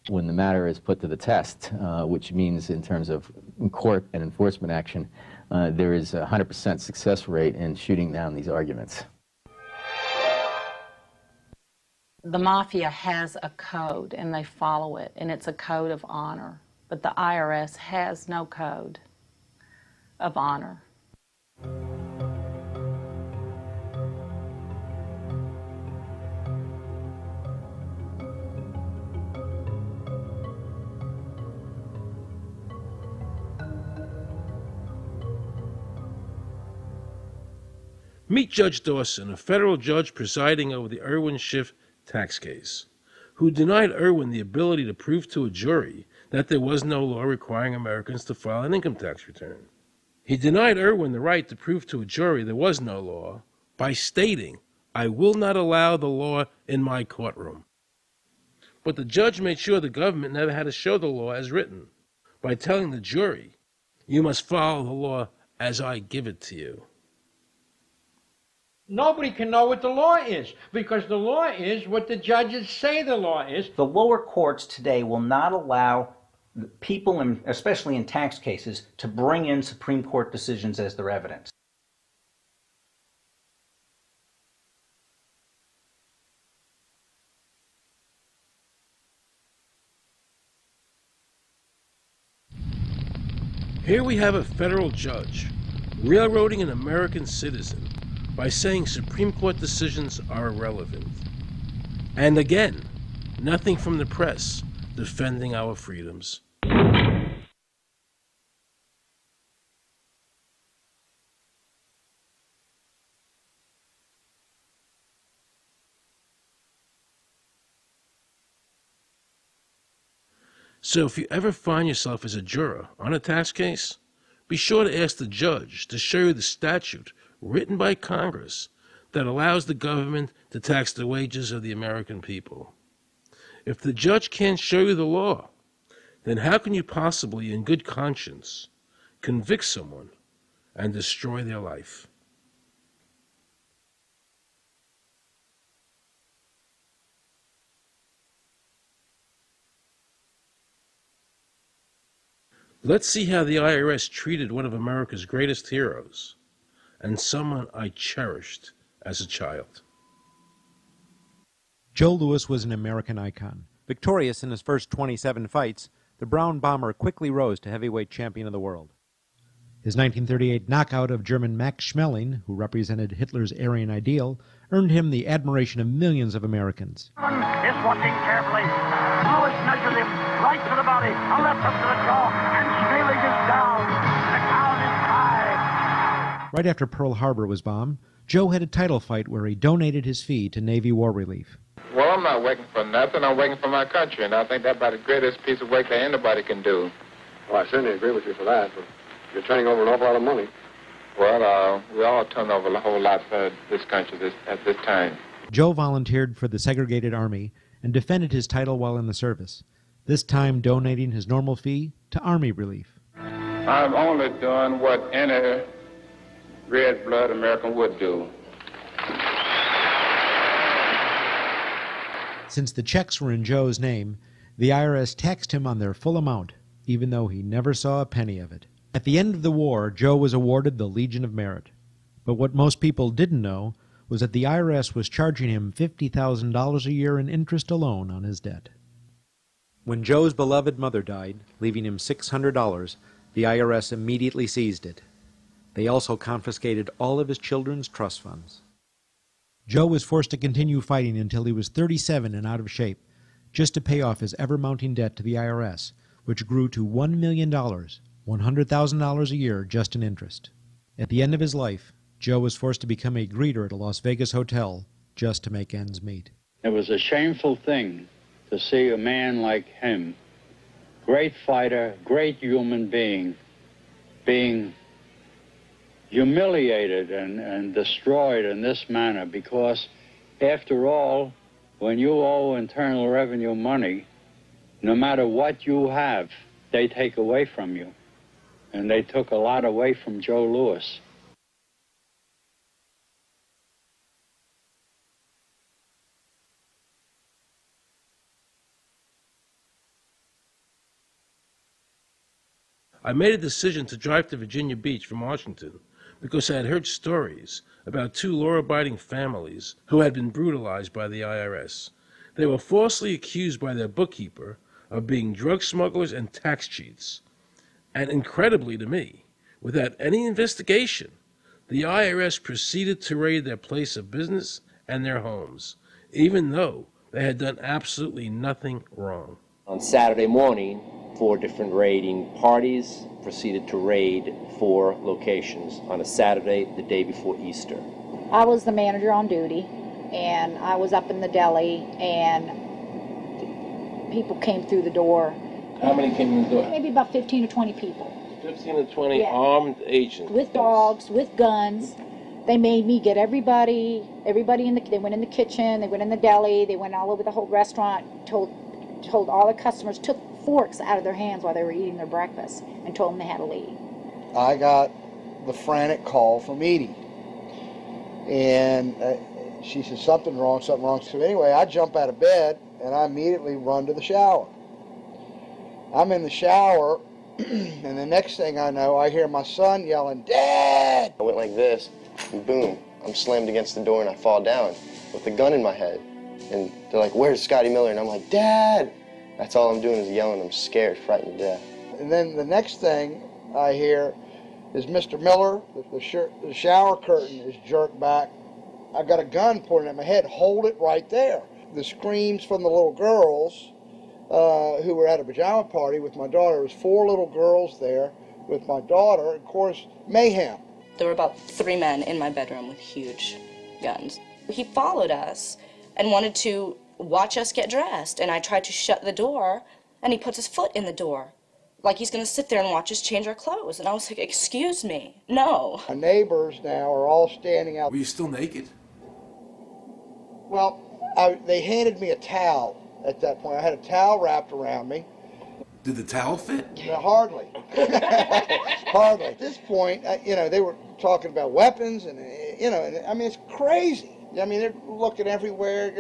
When the matter is put to the test, which means in terms of court and enforcement action, there is a 100% success rate in shooting down these arguments. The mafia has a code and they follow it, and it's a code of honor. But the IRS has no code of honor. Meet Judge Dawson, a federal judge presiding over the Irwin Schiff tax case, who denied Irwin the ability to prove to a jury that there was no law requiring Americans to file an income tax return. He denied Irwin the right to prove to a jury there was no law by stating, "I will not allow the law in my courtroom." But the judge made sure the government never had to show the law as written by telling the jury, "You must follow the law as I give it to you." Nobody can know what the law is, because the law is what the judges say the law is. The lower courts today will not allow people, especially in tax cases, to bring in Supreme Court decisions as their evidence. Here we have a federal judge railroading an American citizen by saying Supreme Court decisions are irrelevant. And again, nothing from the press defending our freedoms. So if you ever find yourself as a juror on a tax case, be sure to ask the judge to show you the statute written by Congress that allows the government to tax the wages of the American people. If the judge can't show you the law, then how can you possibly, in good conscience, convict someone and destroy their life? Let's see how the IRS treated one of America's greatest heroes, and someone I cherished as a child. Joe Louis was an American icon. Victorious in his first 27 fights, the Brown Bomber quickly rose to heavyweight champion of the world. His 1938 knockout of German Max Schmeling, who represented Hitler's Aryan ideal, earned him the admiration of millions of Americans. Is watching carefully. Louis measures him right to the body, a left up to the jaw, and Schmeling is down. The count is high. Right after Pearl Harbor was bombed, Joe had a title fight where he donated his fee to Navy War Relief. Well, I'm not working for nothing. I'm working for my country, and I think that's about the greatest piece of work that anybody can do. Well, I certainly agree with you for that, but you're turning over an awful lot of money. Well, we all turn over a whole lot for this country at this time. Joe volunteered for the segregated army and defended his title while in the service, this time donating his normal fee to Army relief. I'm only doing what any red-blood American would do. Since the checks were in Joe's name, the IRS taxed him on their full amount, even though he never saw a penny of it. At the end of the war, Joe was awarded the Legion of Merit. But what most people didn't know was that the IRS was charging him $50,000 a year in interest alone on his debt. When Joe's beloved mother died, leaving him $600, the IRS immediately seized it. They also confiscated all of his children's trust funds. Joe was forced to continue fighting until he was 37 and out of shape, just to pay off his ever-mounting debt to the IRS, which grew to $1 million, $100,000 a year just in interest. At the end of his life, Joe was forced to become a greeter at a Las Vegas hotel just to make ends meet. It was a shameful thing to see a man like him, great fighter, great human being, being humiliated and destroyed in this manner, because after all, when you owe Internal Revenue money, no matter what you have, they take away from you. And they took a lot away from Joe Louis. I made a decision to drive to Virginia Beach from Washington because I had heard stories about two law-abiding families who had been brutalized by the IRS. They were falsely accused by their bookkeeper of being drug smugglers and tax cheats. And incredibly to me, without any investigation, the IRS proceeded to raid their place of business and their homes, even though they had done absolutely nothing wrong. On Saturday morning, 4 different raiding parties proceeded to raid 4 locations on a Saturday, the day before Easter. I was the manager on duty, and I was up in the deli, and people came through the door. How many came in the door? Maybe about 15 or 20 people. 15 to 20 Yeah. armed agents. With dogs, with guns. They made me get everybody they went in the kitchen, they went in the deli, they went all over the whole restaurant, told all the customers, took forks out of their hands while they were eating their breakfast, and told them they had to leave. I got the frantic call from Edie, and she said something wrong. So anyway, I jump out of bed and I immediately run to the shower. I'm in the shower, and the next thing I know, I hear my son yelling, "Dad!" I went like this, and boom, I'm slammed against the door and I fall down with the gun in my head. And they're like, "Where's Scotty Miller?" And I'm like, "Dad!" That's all I'm doing is yelling. I'm scared, frightened to death. And then the next thing I hear is Mr. Miller, the shower curtain is jerked back. I've got a gun pointed at my head. Hold it right there. The screams from the little girls who were at a pajama party with my daughter. There was 4 little girls there with my daughter. Of course, mayhem. There were about 3 men in my bedroom with huge guns. He followed us and wanted to watch us get dressed, and I tried to shut the door, and he puts his foot in the door, like he's going to sit there and watch us change our clothes. And I was like, "Excuse me, no." My neighbors now are all standing out. Were you still naked? Well, they handed me a towel at that point. I had a towel wrapped around me. Did the towel fit? No, hardly. Hardly. At this point, they were talking about weapons, and, I mean, it's crazy. I mean, they're looking everywhere,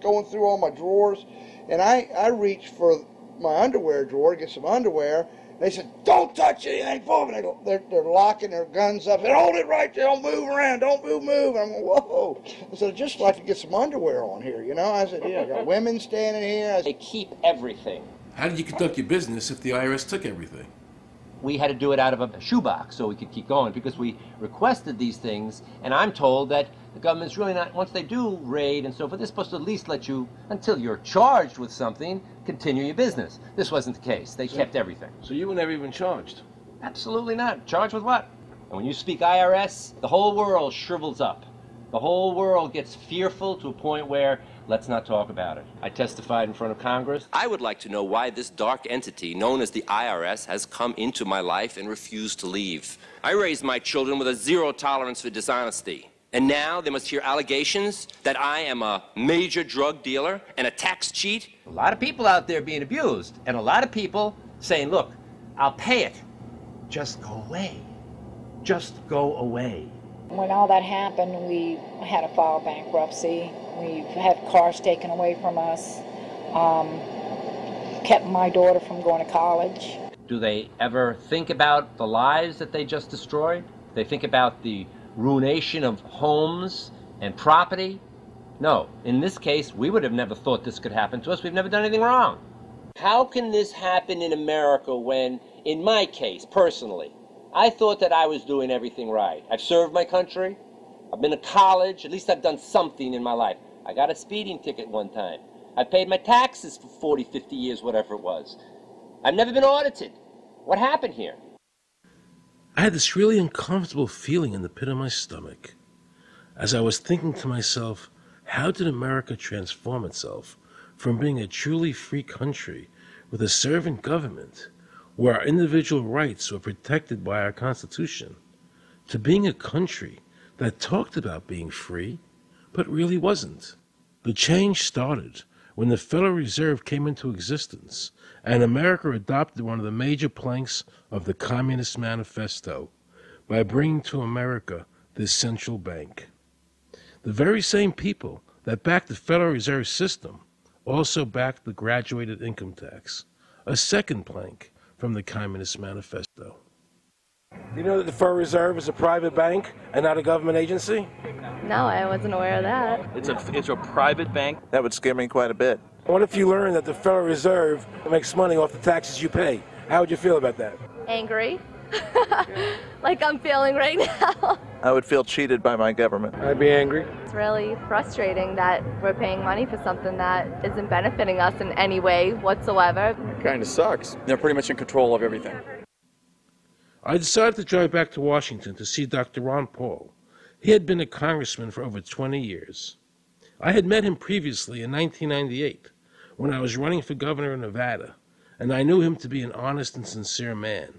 going through all my drawers. And I reached for my underwear drawer to get some underwear. They said, "Don't touch anything." Boom. They're locking their guns up. They said, "Hold it right there. Don't move around. Don't move." I'm going, whoa. I said, "I'd just like to get some underwear on here, I said, "Yeah, I got women standing here." They keep everything. How did you conduct your business if the IRS took everything? We had to do it out of a shoebox so we could keep going because we requested these things, and I'm told that the government's really not, once they do raid and so forth, they're supposed to at least let you, until you're charged with something, continue your business. This wasn't the case. They kept everything. So you were never even charged? Absolutely not. Charged with what? And when you speak IRS, the whole world shrivels up. The whole world gets fearful to a point where let's not talk about it. I testified in front of Congress. I would like to know why this dark entity, known as the IRS, has come into my life and refused to leave. I raised my children with a zero tolerance for dishonesty. And now they must hear allegations that I am a major drug dealer and a tax cheat? A lot of people out there being abused, and a lot of people saying, look, I'll pay it. Just go away. Just go away. When all that happened, we had to file bankruptcy. We've had cars taken away from us, kept my daughter from going to college. Do they ever think about the lives that they just destroyed? They think about the ruination of homes and property? No. In this case, we would have never thought this could happen to us. We've never done anything wrong. How can this happen in America when, in my case, personally, I thought that I was doing everything right? I've served my country. I've been to college. At least I've done something in my life. I got a speeding ticket one time. I paid my taxes for 40, 50 years, whatever it was. I've never been audited. What happened here? I had this really uncomfortable feeling in the pit of my stomach as I was thinking to myself, how did America transform itself from being a truly free country with a servant government where our individual rights were protected by our Constitution to being a country that talked about being free but really wasn't? The change started when the Federal Reserve came into existence and America adopted one of the major planks of the Communist Manifesto by bringing to America this central bank. The very same people that backed the Federal Reserve System also backed the graduated income tax, a second plank from the Communist Manifesto. Do you know that the Federal Reserve is a private bank and not a government agency? No, I wasn't aware of that. It's a private bank? That would scare me quite a bit. What if you learned that the Federal Reserve makes money off the taxes you pay? How would you feel about that? Angry. Like I'm feeling right now. I would feel cheated by my government. I'd be angry. It's really frustrating that we're paying money for something that isn't benefiting us in any way whatsoever. Kind of sucks. They're pretty much in control of everything. I decided to drive back to Washington to see Dr. Ron Paul. He had been a congressman for over 20 years. I had met him previously in 1998 when I was running for governor of Nevada, and I knew him to be an honest and sincere man,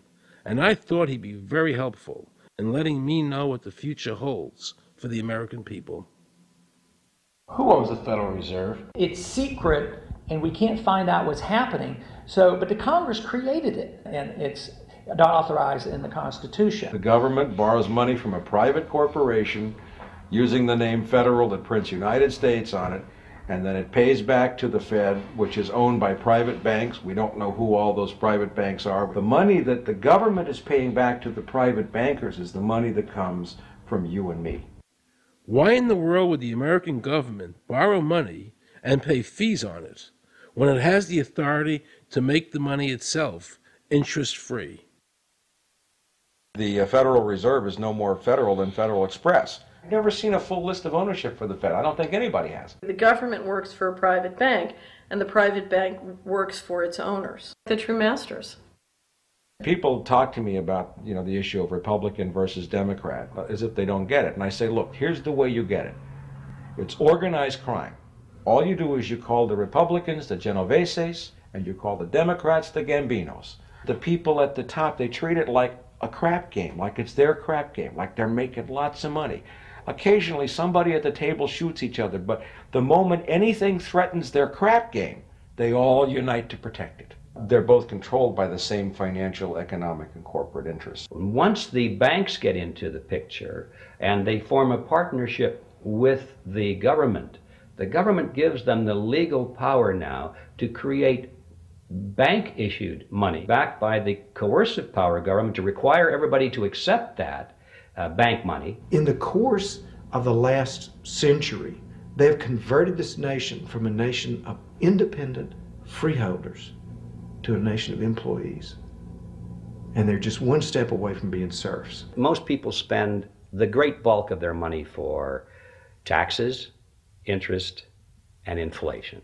and I thought he'd be very helpful in letting me know what the future holds for the American people. Who owns the Federal Reserve? It's secret, and we can't find out what's happening. But the Congress created it, and it's not authorized in the Constitution. The government borrows money from a private corporation using the name Federal that prints United States on it, and then it pays back to the Fed, which is owned by private banks. We don't know who all those private banks are. The money that the government is paying back to the private bankers is the money that comes from you and me. Why in the world would the American government borrow money and pay fees on it when it has the authority to make the money itself interest-free? The Federal Reserve is no more federal than Federal Express. I've never seen a full list of ownership for the Fed. I don't think anybody has. The government works for a private bank, and the private bank works for its owners. The true masters. People talk to me about, the issue of Republican versus Democrat, as if they don't get it. And I say, look, here's the way you get it. It's organized crime. All you do is you call the Republicans the Genoveses, and you call the Democrats the Gambinos. The people at the top, they treat it like a crap game, like it's their crap game, like they're making lots of money. Occasionally somebody at the table shoots each other, but the moment anything threatens their crap game, they all unite to protect it. They're both controlled by the same financial, economic, and corporate interests. Once the banks get into the picture and they form a partnership with the government gives them the legal power now to create bank-issued money backed by the coercive power of government to require everybody to accept that bank money. In the course of the last century, they have converted this nation from a nation of independent freeholders to a nation of employees. And they're just one step away from being serfs. Most people spend the great bulk of their money for taxes, interest, and inflation.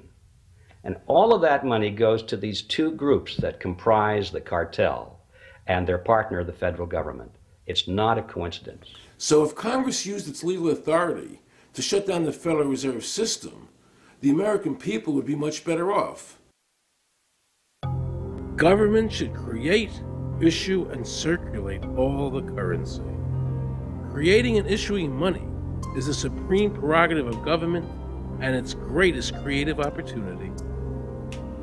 And all of that money goes to these two groups that comprise the cartel and their partner, the federal government. It's not a coincidence. So if Congress used its legal authority to shut down the Federal Reserve System, the American people would be much better off. Government should create, issue, and circulate all the currency. Creating and issuing money is the supreme prerogative of government and its greatest creative opportunity.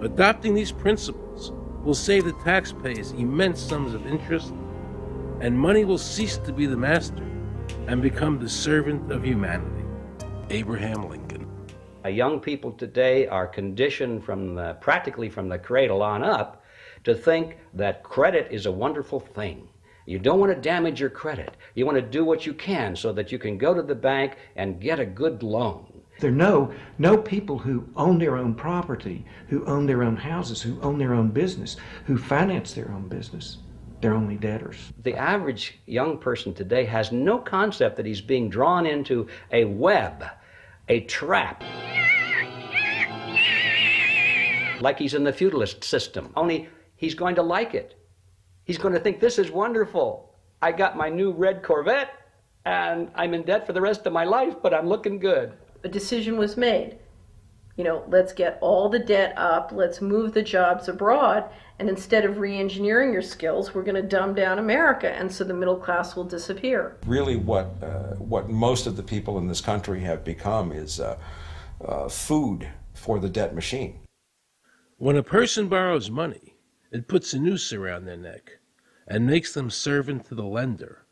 Adopting these principles will save the taxpayers immense sums of interest, and money will cease to be the master and become the servant of humanity. Abraham Lincoln. Young people today are conditioned practically from the cradle on up to think that credit is a wonderful thing. You don't want to damage your credit. You want to do what you can so that you can go to the bank and get a good loan. There are no people who own their own property, who own their own houses, who own their own business, who finance their own business. They're only debtors. The average young person today has no concept that he's being drawn into a web, a trap. Like he's in the feudalist system, only he's going to like it. He's going to think, this is wonderful. I got my new red Corvette and I'm in debt for the rest of my life, but I'm looking good. A decision was made. Let's get all the debt up, let's move the jobs abroad, and instead of re-engineering your skills, we're going to dumb down America, and so the middle class will disappear. Really what most of the people in this country have become is food for the debt machine. When a person borrows money, it puts a noose around their neck and makes them servant to the lender,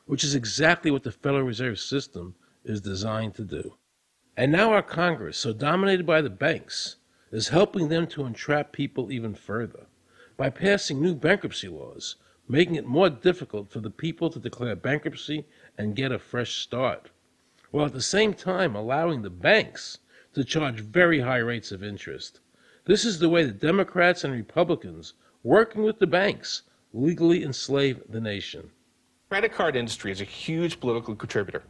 which is exactly what the Federal Reserve System is designed to do. And now our Congress, so dominated by the banks, is helping them to entrap people even further by passing new bankruptcy laws, making it more difficult for the people to declare bankruptcy and get a fresh start, while at the same time allowing the banks to charge very high rates of interest. This is the way the Democrats and Republicans, working with the banks, legally enslave the nation. Credit card industry is a huge political contributor.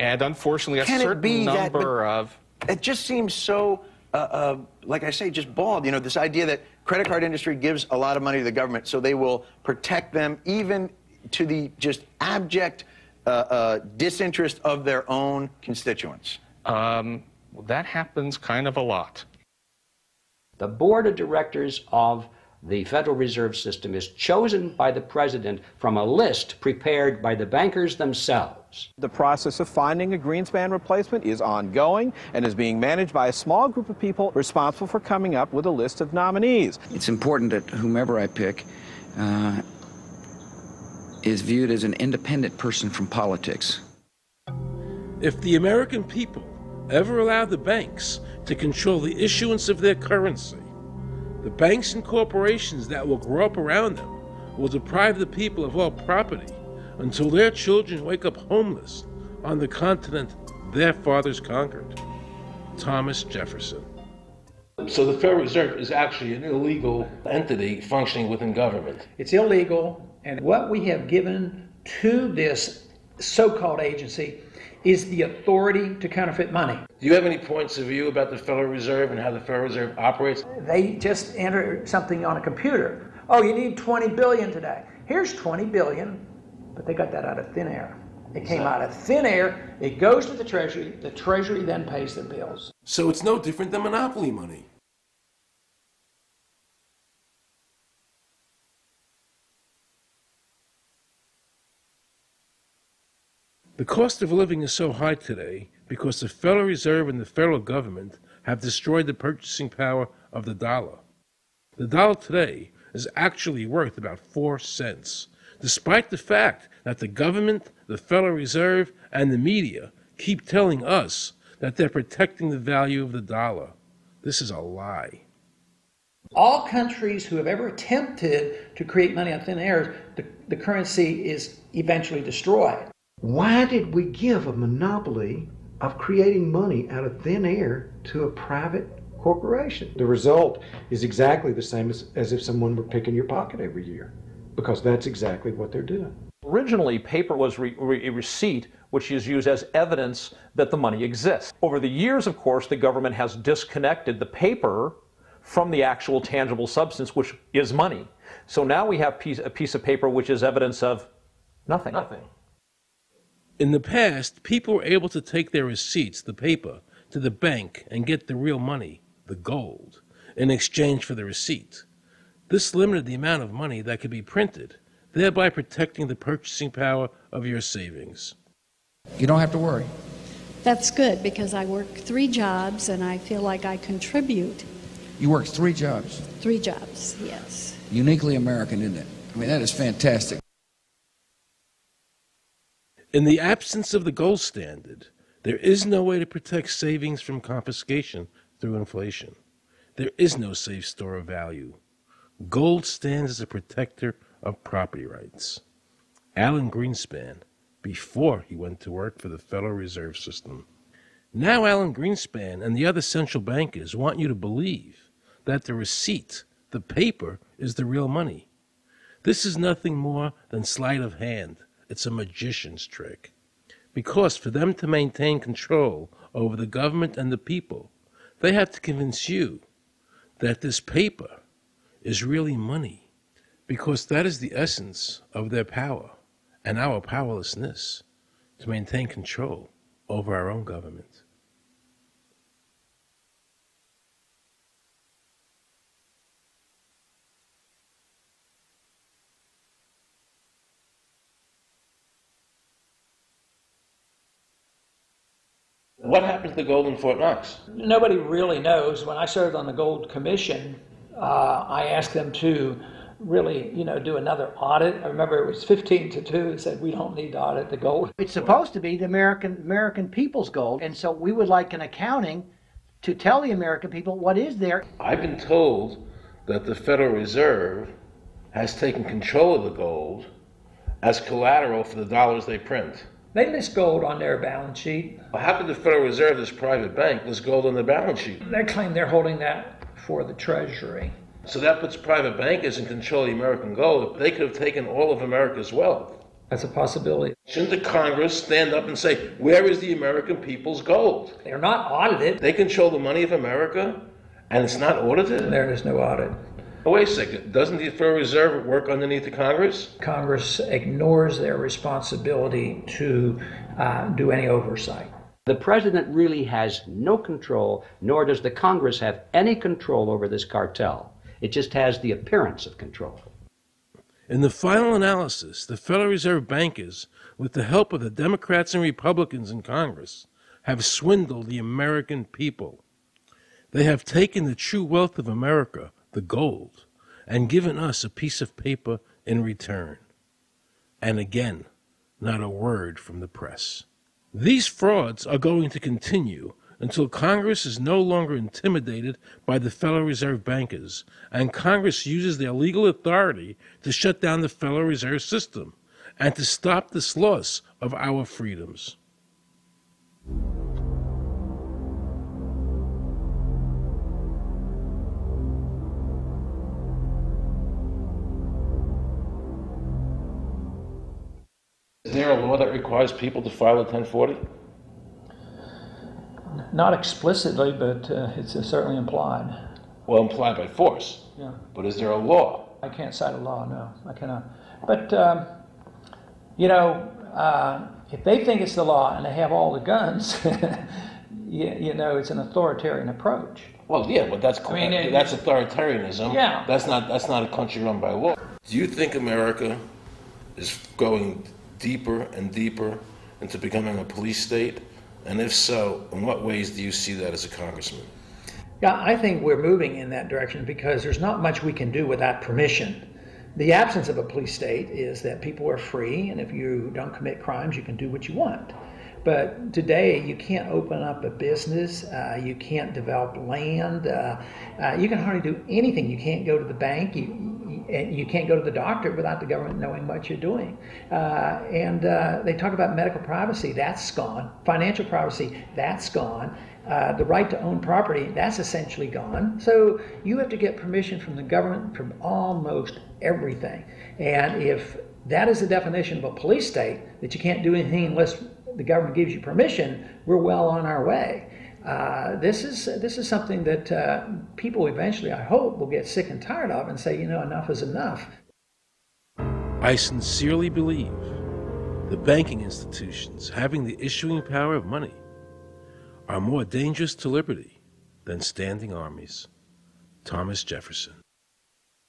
And unfortunately, a Can certain it be number of... It just seems so, like I say, just bald. This idea that credit card industry gives a lot of money to the government, so they will protect them even to the just abject disinterest of their own constituents. That happens kind of a lot. The board of directors of the Federal Reserve System is chosen by the president from a list prepared by the bankers themselves. The process of finding a Greenspan replacement is ongoing and is being managed by a small group of people responsible for coming up with a list of nominees. It's important that whomever I pick is viewed as an independent person from politics. If the American people ever allow the banks to control the issuance of their currency, the banks and corporations that will grow up around them will deprive the people of all property until their children wake up homeless on the continent their fathers conquered. Thomas Jefferson. So the Federal Reserve is actually an illegal entity functioning within government. It's illegal, and what we have given to this so-called agency is the authority to counterfeit money. Do you have any points of view about the Federal Reserve and how the Federal Reserve operates? They just enter something on a computer. Oh, you need 20 billion today. Here's 20 billion, but they got that out of thin air. It came out of thin air, it goes to the Treasury then pays their bills. So it's no different than monopoly money. The cost of living is so high today because the Federal Reserve and the federal government have destroyed the purchasing power of the dollar. The dollar today is actually worth about 4 cents, despite the fact that the government, the Federal Reserve, and the media keep telling us that they're protecting the value of the dollar. This is a lie. All countries who have ever attempted to create money on thin air, the currency is eventually destroyed. Why did we give a monopoly of creating money out of thin air to a private corporation? The result is exactly the same as if someone were picking your pocket every year, because that's exactly what they're doing. Originally, paper was a receipt which is used as evidence that the money exists. Over the years, of course, the government has disconnected the paper from the actual tangible substance, which is money. So now we have a piece of paper which is evidence of nothing. In the past, people were able to take their receipts, the paper, to the bank and get the real money, the gold, in exchange for the receipt. This limited the amount of money that could be printed, thereby protecting the purchasing power of your savings. You don't have to worry. That's good because I work 3 jobs and I feel like I contribute. You work 3 jobs. 3 jobs, yes. Uniquely American, isn't it? I mean, that is fantastic. In the absence of the gold standard, there is no way to protect savings from confiscation through inflation. There is no safe store of value. Gold stands as a protector of property rights. Alan Greenspan, before he went to work for the Federal Reserve System. Now Alan Greenspan and the other central bankers want you to believe that the receipt, the paper, is the real money. This is nothing more than sleight of hand. It's a magician's trick. Because for them to maintain control over the government and the people, they have to convince you that this paper is really money. Because that is the essence of their power and our powerlessness to maintain control over our own government. What happened to the gold in Fort Knox? Nobody really knows. When I served on the Gold Commission, I asked them to really, do another audit. I remember it was 15-2. It said, we don't need to audit the gold. It's supposed to be the American people's gold, and so we would like an accounting to tell the American people what is there. I've been told that the Federal Reserve has taken control of the gold as collateral for the dollars they print. They list gold on their balance sheet. How could the Federal Reserve, this private bank, list gold on the balance sheet? They claim they're holding that for the Treasury. So that puts private bankers in control of the American gold. They could have taken all of America's wealth. That's a possibility. Shouldn't the Congress stand up and say, where is the American people's gold? They're not audited. They control the money of America, and it's not audited? There is no audit. Oh, wait a second. Doesn't the Federal Reserve work underneath the Congress? Congress ignores their responsibility to do any oversight. The president really has no control, nor does the Congress have any control over this cartel. It just has the appearance of control. In the final analysis, the Federal Reserve bankers, with the help of the Democrats and Republicans in Congress, have swindled the American people. They have taken the true wealth of America, the gold, and given us a piece of paper in return. And again, not a word from the press. These frauds are going to continue until Congress is no longer intimidated by the Federal Reserve bankers, and Congress uses their legal authority to shut down the Federal Reserve System and to stop this loss of our freedoms. Is there a law that requires people to file a 1040? Not explicitly, but it's certainly implied. Well, implied by force. Yeah. But is there a law? I can't cite a law, no, I cannot. But, if they think it's the law and they have all the guns, it's an authoritarian approach. Well, yeah, but that's authoritarianism. Yeah. That's not a country run by law. Do you think America is going deeper and deeper into becoming a police state? And if so, in what ways do you see that as a congressman? Yeah, I think we're moving in that direction because there's not much we can do without permission. The absence of a police state is that people are free, and if you don't commit crimes, you can do what you want. But today, you can't open up a business, you can't develop land, you can hardly do anything. You can't go to the bank, you can't go to the doctor without the government knowing what you're doing. And they talk about medical privacy, that's gone. Financial privacy, that's gone. The right to own property, that's essentially gone. So you have to get permission from the government from almost everything. And if that is the definition of a police state, that you can't do anything unless the government gives you permission, we're well on our way. This is something that people eventually, I hope, will get sick and tired of and say, enough is enough. I sincerely believe the banking institutions having the issuing power of money are more dangerous to liberty than standing armies. Thomas Jefferson.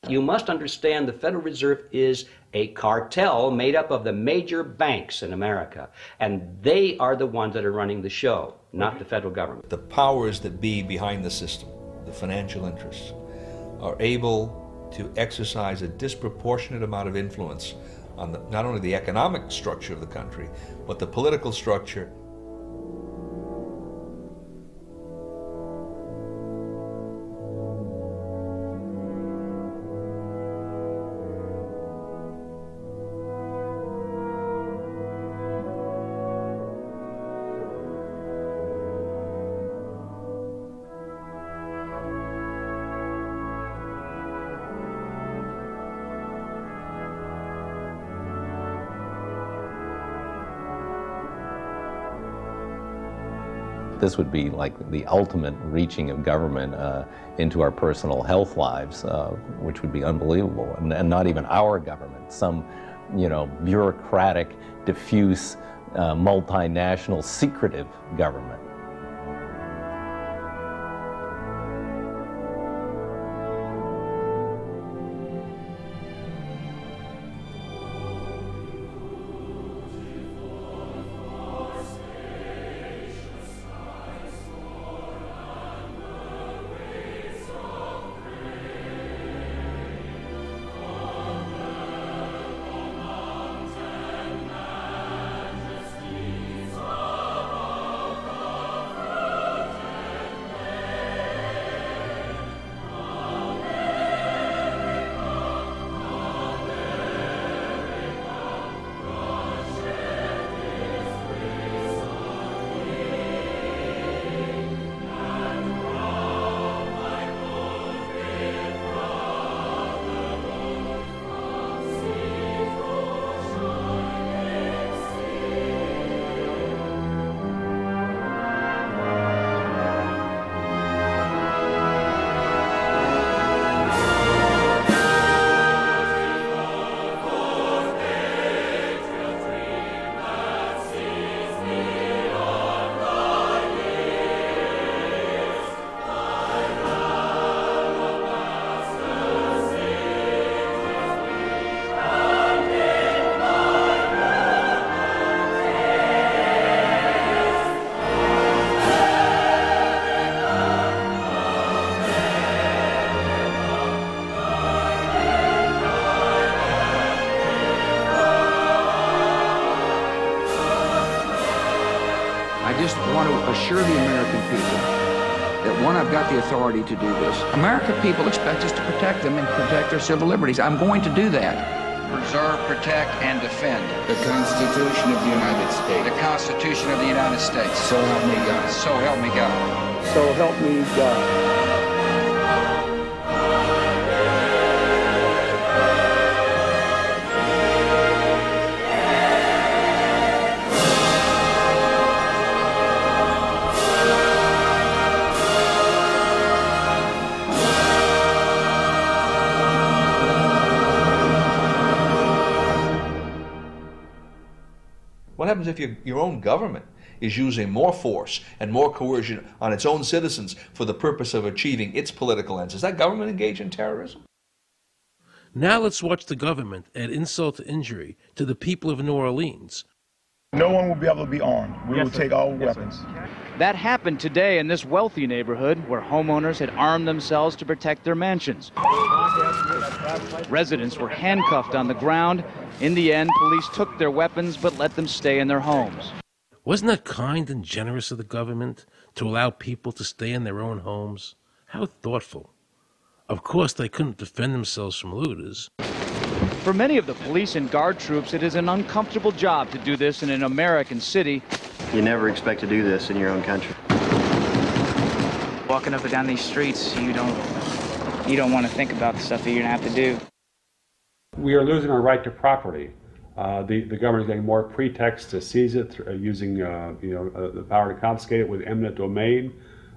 You must understand the Federal Reserve is a cartel made up of the major banks in America, and they are the ones that are running the show, not the federal government. The powers that be behind the system, the financial interests, are able to exercise a disproportionate amount of influence on not only the economic structure of the country, but the political structure. This would be like the ultimate reaching of government into our personal health lives, which would be unbelievable. And not even our government, some, bureaucratic, diffuse, multinational, secretive government. Assure the American people that, one, I've got the authority to do this. American people expect us to protect them and protect their civil liberties. I'm going to do that. Preserve, protect, and defend the Constitution of the United States. The Constitution of the United States. So help me God. So help me God. So help me God. What happens if your own government is using more force and more coercion on its own citizens for the purpose of achieving its political ends? Is that government engaged in terrorism? Now let's watch the government add insult to injury to the people of New Orleans. No one will be able to be armed. We will take all weapons. That happened today in this wealthy neighborhood where homeowners had armed themselves to protect their mansions. Residents were handcuffed on the ground. In the end, police took their weapons but let them stay in their homes. Wasn't that kind and generous of the government to allow people to stay in their own homes? How thoughtful. Of course, they couldn't defend themselves from looters. For many of the police and guard troops, it is an uncomfortable job to do this in an American city. You never expect to do this in your own country. Walking up and down these streets, you don't want to think about the stuff that you're going to have to do. We are losing our right to property. The government is getting more pretexts to seize it, using the power to confiscate it with eminent domain.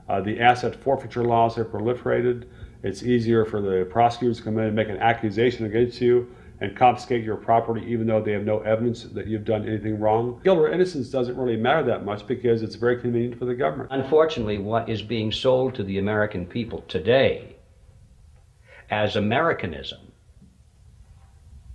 The asset forfeiture laws have proliferated. It's easier for the prosecutors to come in and make an accusation against you and confiscate your property even though they have no evidence that you've done anything wrong. Guilt or innocence doesn't really matter that much because it's very convenient for the government. Unfortunately, what is being sold to the American people today as Americanism,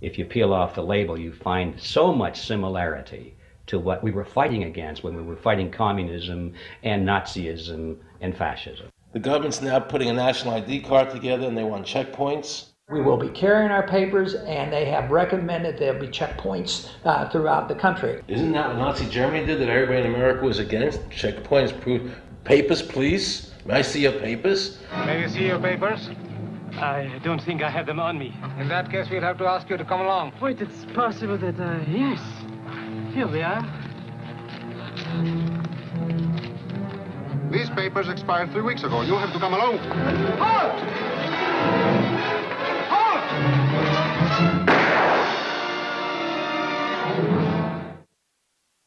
if you peel off the label, you find so much similarity to what we were fighting against when we were fighting communism and Nazism and fascism. The government's now putting a national ID card together and they want checkpoints. We will be carrying our papers, and they have recommended there'll be checkpoints throughout the country. Isn't that what Nazi Germany did that everybody in America was against? Checkpoints, proof. Papers, please. May I see your papers? May we see your papers? I don't think I have them on me. In that case, we'll have to ask you to come along. Wait, it's possible that, yes. Here we are. These papers expired 3 weeks ago. You have to come along. Halt!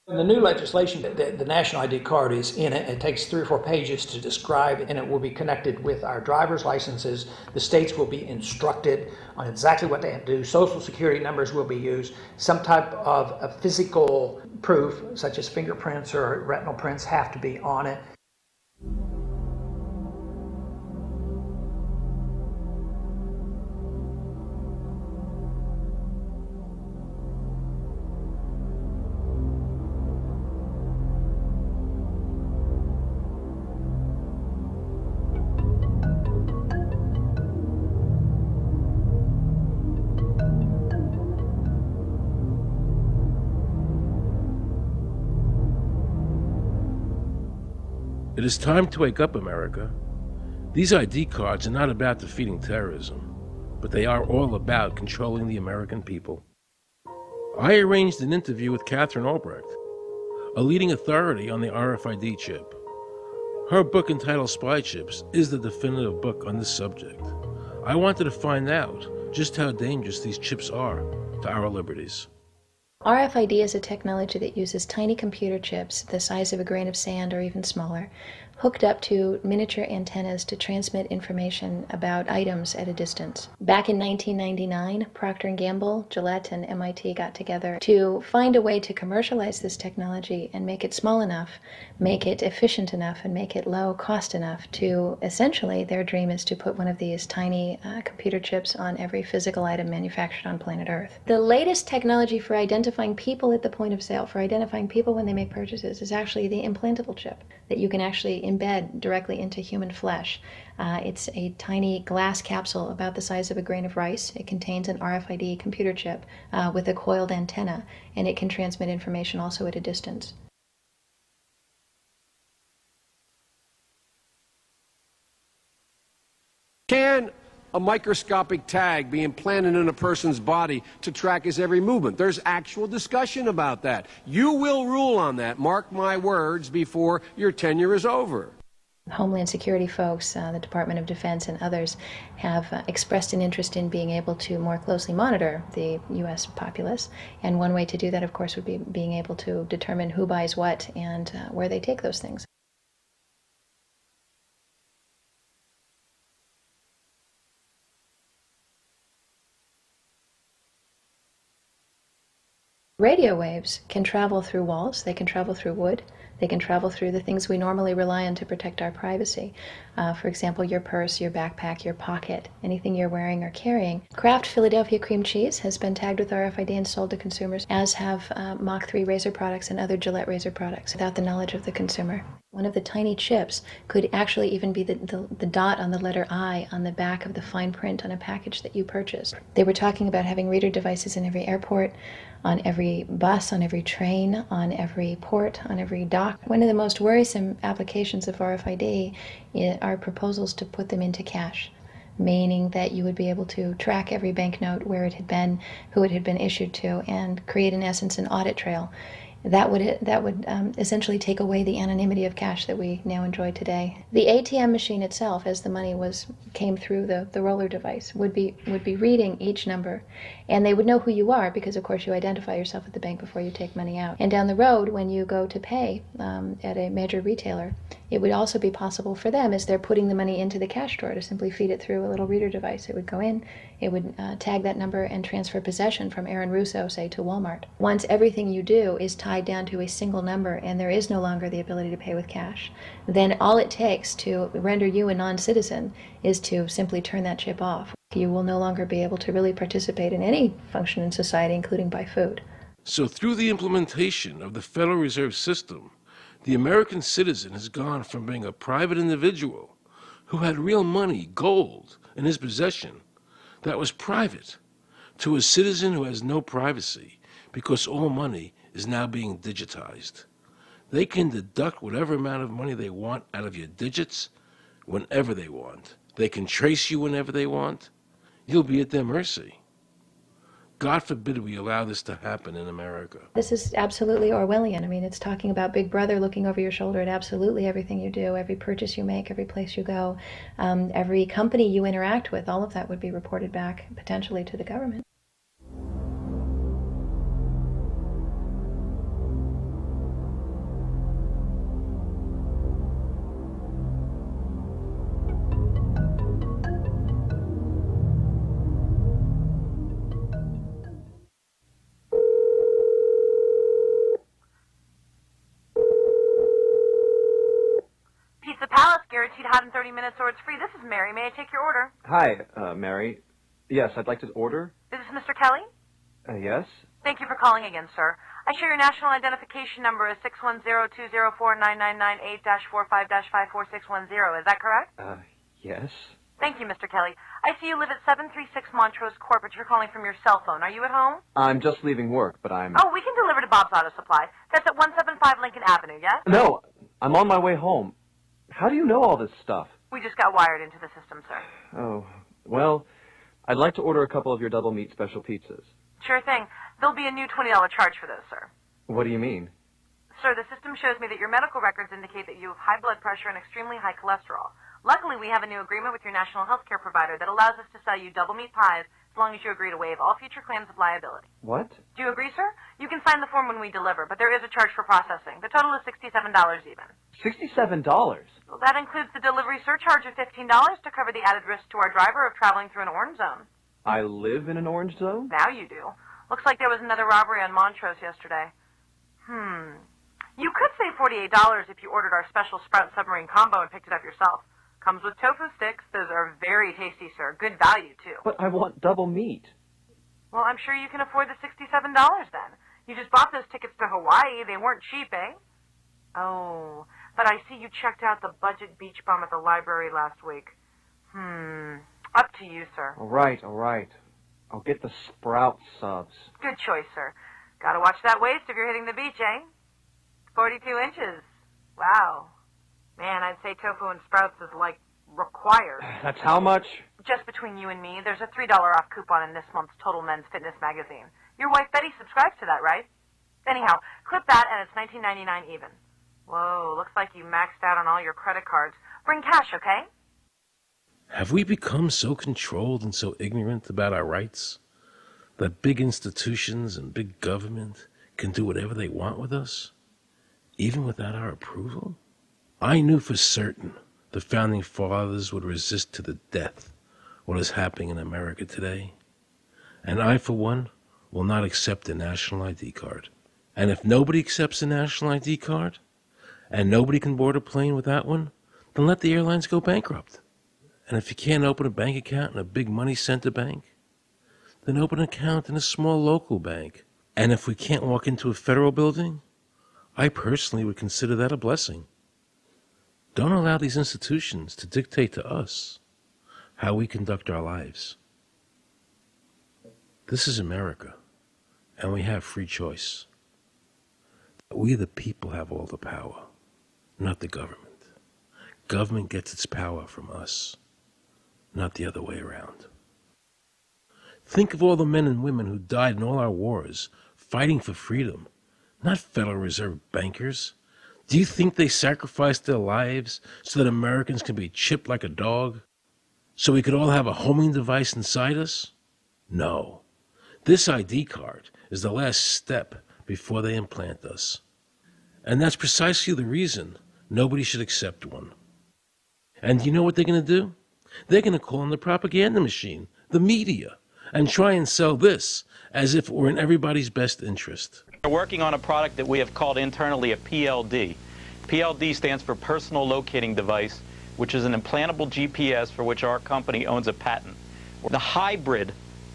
In the new legislation, the national ID card is in it. It takes 3 or 4 pages to describe, and it will be connected with our driver's licenses. The states will be instructed on exactly what they have to do. Social security numbers will be used. Some type of a physical proof, such as fingerprints or retinal prints, have to be on it. It is time to wake up, America. These ID cards are not about defeating terrorism, but they are all about controlling the American people. I arranged an interview with Catherine Albrecht, a leading authority on the RFID chip. Her book entitled Spy Chips is the definitive book on this subject. I wanted to find out just how dangerous these chips are to our liberties. RFID is a technology that uses tiny computer chips the size of a grain of sand or even smaller, hooked up to miniature antennas to transmit information about items at a distance. Back in 1999, Procter & Gamble, Gillette, and MIT got together to find a way to commercialize this technology and make it small enough, make it efficient enough, and make it low cost enough to, essentially, their dream is to put one of these tiny computer chips on every physical item manufactured on planet Earth. The latest technology for identifying people at the point of sale, for identifying people when they make purchases, is actually the implantable chip that you can actually embed directly into human flesh. It's a tiny glass capsule about the size of a grain of rice. It contains an RFID computer chip with a coiled antenna, and it can transmit information also at a distance. Can a microscopic tag be implanted in a person's body to track his every movement? There's actual discussion about that. You will rule on that, mark my words, before your tenure is over. Homeland Security folks, the Department of Defense, and others have expressed an interest in being able to more closely monitor the U.S. populace. And one way to do that, of course, would be being able to determine who buys what and where they take those things. Radio waves can travel through walls, they can travel through wood, they can travel through the things we normally rely on to protect our privacy. For example, your purse, your backpack, your pocket, anything you're wearing or carrying. Kraft Philadelphia cream cheese has been tagged with RFID and sold to consumers, as have Mach 3 razor products and other Gillette razor products, without the knowledge of the consumer. One of the tiny chips could actually even be the dot on the letter I on the back of the fine print on a package that you purchased. They were talking about having reader devices in every airport, on every bus, on every train, on every port, on every dock. One of the most worrisome applications of RFID are proposals to put them into cash, meaning that you would be able to track every banknote, where it had been, who it had been issued to, and create, in essence, an audit trail. That would essentially take away the anonymity of cash that we now enjoy today. The ATM machine itself, as the money came through the roller device, would be reading each number, and they would know who you are because, of course, you identify yourself at the bank before you take money out. And down the road, when you go to pay at a major retailer, It would also be possible for them, as they're putting the money into the cash drawer, to simply feed it through a little reader device. It would go in, it would tag that number and transfer possession from Aaron Russo, say, to Walmart. Once everything you do is tied down to a single number and there is no longer the ability to pay with cash, then all it takes to render you a non-citizen is to simply turn that chip off. You will no longer be able to really participate in any function in society, including buy food. So through the implementation of the Federal Reserve System, the American citizen has gone from being a private individual who had real money, gold, in his possession that was private, to a citizen who has no privacy because all money is now being digitized. They can deduct whatever amount of money they want out of your digits whenever they want. They can trace you whenever they want. You'll be at their mercy. God forbid we allow this to happen in America. This is absolutely Orwellian. I mean, it's talking about Big Brother looking over your shoulder at absolutely everything you do, every purchase you make, every place you go, every company you interact with. All of that would be reported back potentially to the government. Guaranteed hot in 30 minutes or it's free. This is Mary. May I take your order? Hi, Mary. Yes, I'd like to order. Is this Mr. Kelly? Yes? Thank you for calling again, sir. I show your national identification number as 610-204-9998-45-54610. Is that correct? Yes. Thank you, Mr. Kelly. I see you live at 736 Montrose Court, but you're calling from your cell phone. Are you at home? I'm just leaving work, but I'm... Oh, we can deliver to Bob's Auto Supply. That's at 175 Lincoln Avenue, yes? No, I'm on my way home. How do you know all this stuff? We just got wired into the system, sir. Oh, well, I'd like to order a couple of your double meat special pizzas. Sure thing. There'll be a new $20 charge for those, sir. What do you mean? Sir, the system shows me that your medical records indicate that you have high blood pressure and extremely high cholesterol. Luckily, we have a new agreement with your national health care provider that allows us to sell you double meat pies as long as you agree to waive all future claims of liability. What? Do you agree, sir? You can sign the form when we deliver, but there is a charge for processing. The total is $67 even. $67? Well, that includes the delivery surcharge of $15 to cover the added risk to our driver of traveling through an orange zone. I live in an orange zone? Now you do. Looks like there was another robbery on Montrose yesterday. You could save $48 if you ordered our special Sprout Submarine Combo and picked it up yourself. Comes with tofu sticks. Those are very tasty, sir. Good value, too. But I want double meat. Well, I'm sure you can afford the $67 then. You just bought those tickets to Hawaii. They weren't cheap, eh? Oh, but I see you checked out the budget beach bum at the library last week. Up to you, sir. All right. I'll get the Sprout subs. Good choice, sir. Gotta watch that waist if you're hitting the beach, eh? 42 inches. Wow. Man, I'd say tofu and sprouts is, like, required. That's how much? Just between you and me, there's a $3 off coupon in this month's Total Men's Fitness magazine. Your wife Betty subscribes to that, right? Anyhow, clip that and it's $19.99 even. Whoa, looks like you maxed out on all your credit cards. Bring cash, okay? Have we become so controlled and so ignorant about our rights that big institutions and big government can do whatever they want with us, even without our approval? I knew for certain the Founding Fathers would resist to the death what is happening in America today. And I, for one, will not accept a national ID card. And if nobody accepts a national ID card, and nobody can board a plane without one, then let the airlines go bankrupt. And if you can't open a bank account in a big money center bank, then open an account in a small local bank. And if we can't walk into a federal building, I personally would consider that a blessing. Don't allow these institutions to dictate to us how we conduct our lives. This is America, and we have free choice. We the people have all the power, not the government. Government gets its power from us, not the other way around. Think of all the men and women who died in all our wars, fighting for freedom, not Federal Reserve bankers. Do you think they sacrificed their lives so that Americans can be chipped like a dog? So we could all have a homing device inside us? No. This ID card is the last step before they implant us. And that's precisely the reason nobody should accept one. And you know what they're going to do? They're going to call on the propaganda machine, the media, and try and sell this as if it were in everybody's best interest. We're working on a product that we have called internally a PLD. PLD stands for Personal Locating Device, which is an implantable GPS for which our company owns a patent. The hybrid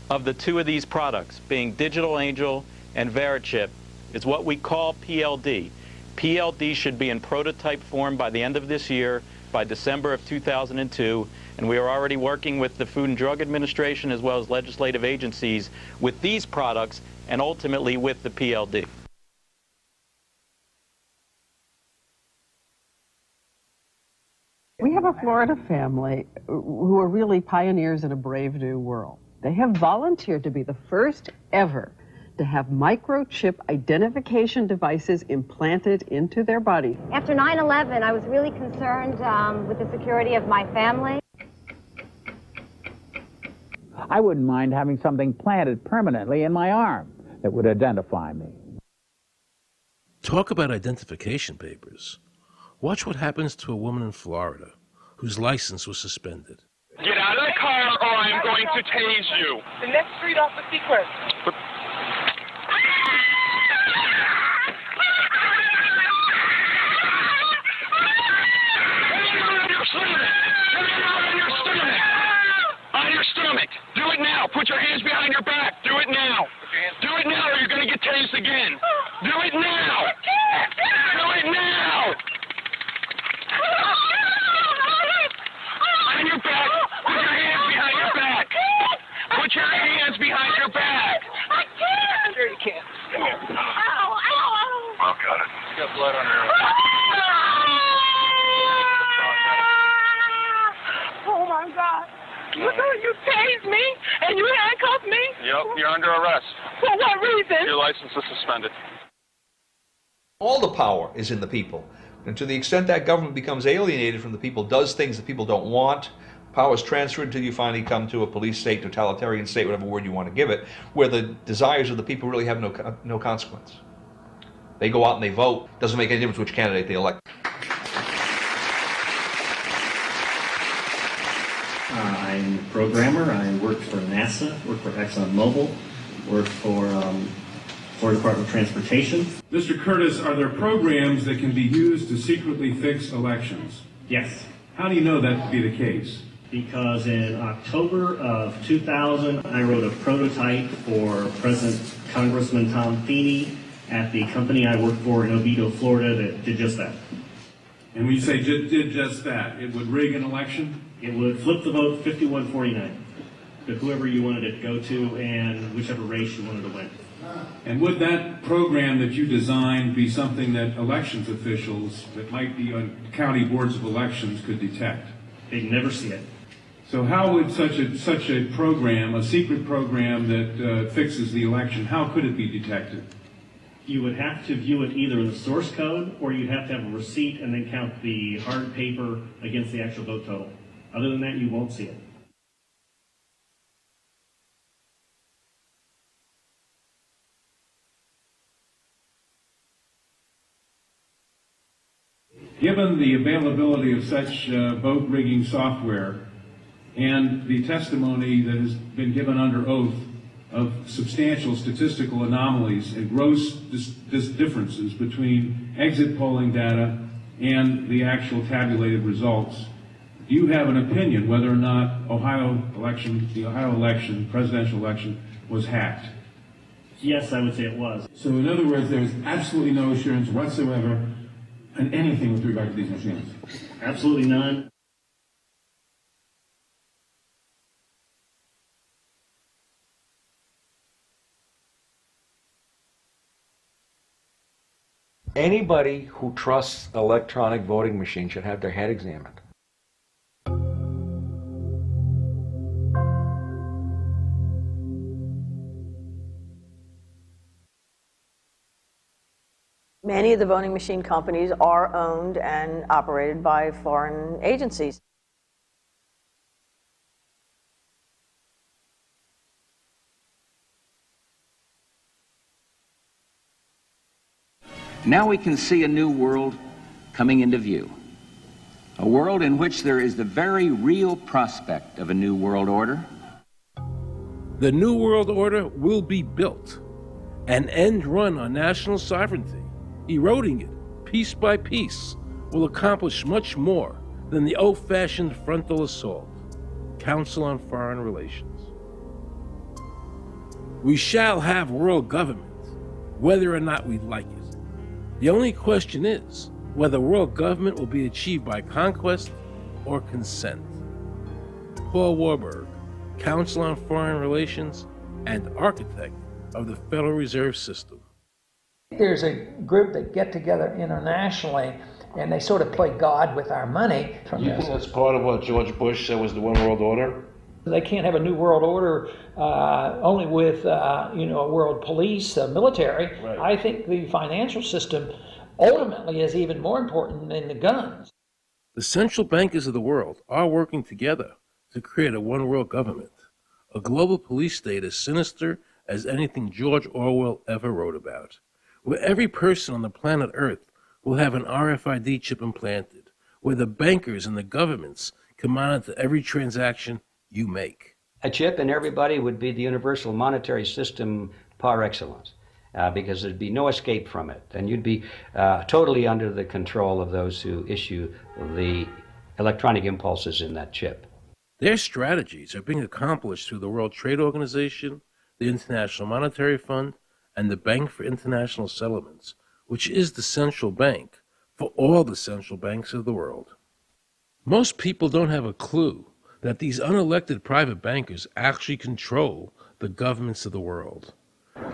of the two of these products, being Digital Angel and Verichip, is what we call PLD. PLD should be in prototype form by the end of this year, by December of 2002, and we are already working with the Food and Drug Administration as well as legislative agencies with these products and ultimately with the PLD. We have a Florida family who are really pioneers in a brave new world. They have volunteered to be the first ever to have microchip identification devices implanted into their body. After 9/11, I was really concerned with the security of my family. I wouldn't mind having something planted permanently in my arm that would identify me. Talk about identification papers. Watch what happens to a woman in Florida whose license was suspended. Get out of the car or I'm going to tase you. The next street off the Sequest. On your stomach. Do it now. Put your hands behind your back. Do it now. Do it now or you're going to get tased again. Do it now. Do it now. On your back. Put your hands behind your back. Put your hands behind your back. I can't. Sure you can. Come here. Ow, ow, ow. Oh, got it. You got blood on her. Oh, my God. You tased me and you handcuffed me? Yep, you're under arrest. For what reason? Your license is suspended. All the power is in the people. And to the extent that government becomes alienated from the people, does things that people don't want, power is transferred until you finally come to a police state, totalitarian state, whatever word you want to give it, where the desires of the people really have no consequence. They go out and they vote. Doesn't make any difference which candidate they elect. I'm a programmer. I worked for NASA, worked for ExxonMobil, worked for Florida Department of Transportation. Mr. Curtis, are there programs that can be used to secretly fix elections? Yes. How do you know that to be the case? Because in October of 2000, I wrote a prototype for President Congressman Tom Feeney at the company I worked for in Oviedo, Florida, that did just that. And when you say did just that, it would rig an election? It would flip the vote 51-49 to whoever you wanted it to go to and whichever race you wanted to win. And would that program that you designed be something that elections officials that might be on county boards of elections could detect? They'd never see it. So how would such a program, a secret program that fixes the election, how could it be detected? You would have to view it either in the source code or you'd have to have a receipt and then count the hard paper against the actual vote total. Other than that, you won't see it. Given the availability of such vote rigging software and the testimony that has been given under oath of substantial statistical anomalies and gross differences between exit polling data and the actual tabulated results, do you have an opinion whether or not the Ohio election, presidential election, was hacked? Yes, I would say it was. So in other words, there is absolutely no assurance whatsoever in anything with regard to these machines? Absolutely none. Anybody who trusts electronic voting machines should have their head examined. Many of the voting machine companies are owned and operated by foreign agencies. Now we can see a new world coming into view. A world in which there is the very real prospect of a new world order. The New World Order will be built, an end run on national sovereignty, eroding it piece by piece, will accomplish much more than the old-fashioned frontal assault. Council on Foreign Relations. We shall have world government, whether or not we like it. The only question is whether world government will be achieved by conquest or consent. Paul Warburg, Council on Foreign Relations and architect of the Federal Reserve System. There's a group that get together internationally and they sort of play God with our money. You think that's part of what George Bush said was the one world order? They can't have a new world order only with a world police, military. Right. I think the financial system ultimately is even more important than the guns. The central bankers of the world are working together to create a one world government, a global police state as sinister as anything George Orwell ever wrote about, where every person on the planet Earth will have an RFID chip implanted, where the bankers and the governments can monitor every transaction you make. A chip in everybody would be the universal monetary system par excellence, because there'd be no escape from it, and you'd be totally under the control of those who issue the electronic impulses in that chip. Their strategies are being accomplished through the World Trade Organization, the International Monetary Fund, and the Bank for International Settlements, which is the central bank for all the central banks of the world. Most people don't have a clue that these unelected private bankers actually control the governments of the world.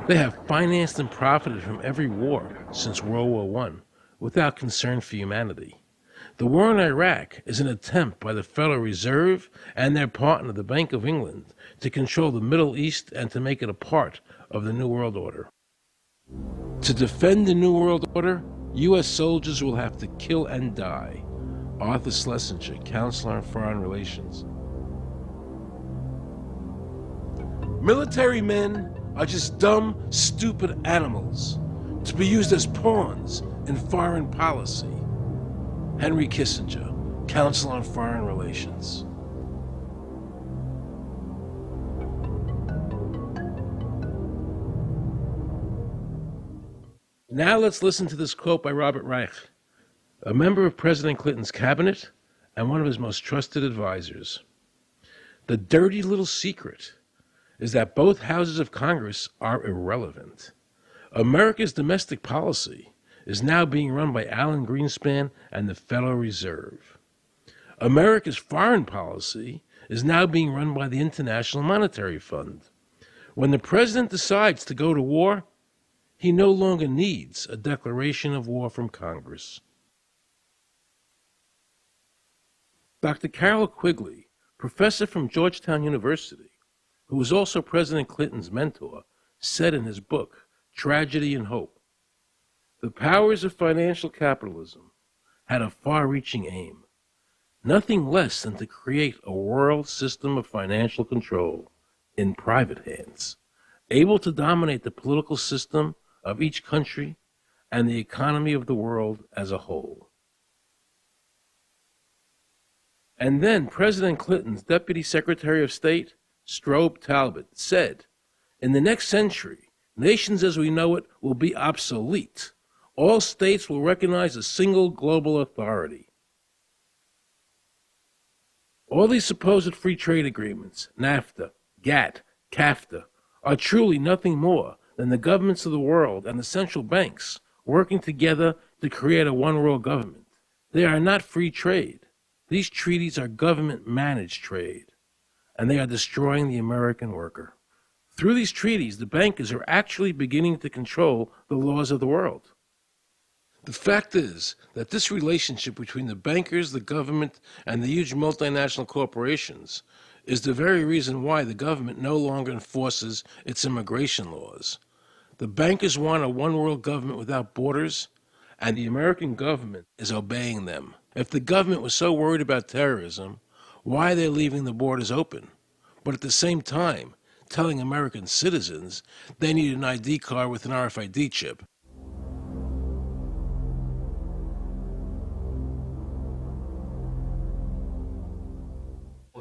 They have financed and profited from every war since World War I without concern for humanity. The war in Iraq is an attempt by the Federal Reserve and their partner, the Bank of England, to control the Middle East and to make it a part of the New World Order. To defend the New World Order, U.S. soldiers will have to kill and die. Arthur Schlesinger, Counselor on Foreign Relations. Military men are just dumb, stupid animals to be used as pawns in foreign policy. Henry Kissinger, Council on Foreign Relations. Now let's listen to this quote by Robert Reich, a member of President Clinton's cabinet and one of his most trusted advisors. The dirty little secret is that both houses of Congress are irrelevant. America's domestic policy is now being run by Alan Greenspan and the Federal Reserve. America's foreign policy is now being run by the International Monetary Fund. When the president decides to go to war, he no longer needs a declaration of war from Congress. Dr. Carol Quigley, professor from Georgetown University, who was also President Clinton's mentor, said in his book, Tragedy and Hope, the powers of financial capitalism had a far-reaching aim, nothing less than to create a world system of financial control in private hands, able to dominate the political system of each country and the economy of the world as a whole. And then President Clinton's Deputy Secretary of State, Strobe Talbot, said, in the next century, nations as we know it will be obsolete. All states will recognize a single global authority. All these supposed free trade agreements, NAFTA, GATT, CAFTA, are truly nothing more than the governments of the world and the central banks working together to create a one-world government. They are not free trade. These treaties are government-managed trade, and they are destroying the American worker. Through these treaties, the bankers are actually beginning to control the laws of the world. The fact is that this relationship between the bankers, the government, and the huge multinational corporations is the very reason why the government no longer enforces its immigration laws. The bankers want a one-world government without borders, and the American government is obeying them. If the government was so worried about terrorism, why are they leaving the borders open? But at the same time, telling American citizens they need an ID card with an RFID chip.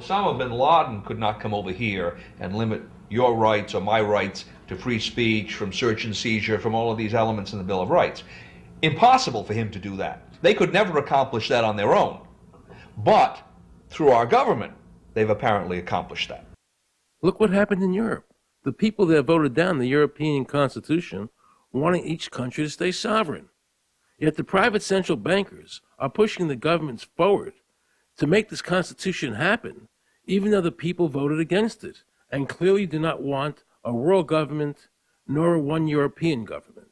Osama bin Laden could not come over here and limit your rights or my rights to free speech, from search and seizure, from all of these elements in the Bill of Rights. Impossible for him to do that. They could never accomplish that on their own. But through our government, they've apparently accomplished that. Look what happened in Europe. The people that voted down the European Constitution wanting each country to stay sovereign. Yet the private central bankers are pushing the governments forward to make this Constitution happen, even though the people voted against it and clearly do not want a world government nor one European government.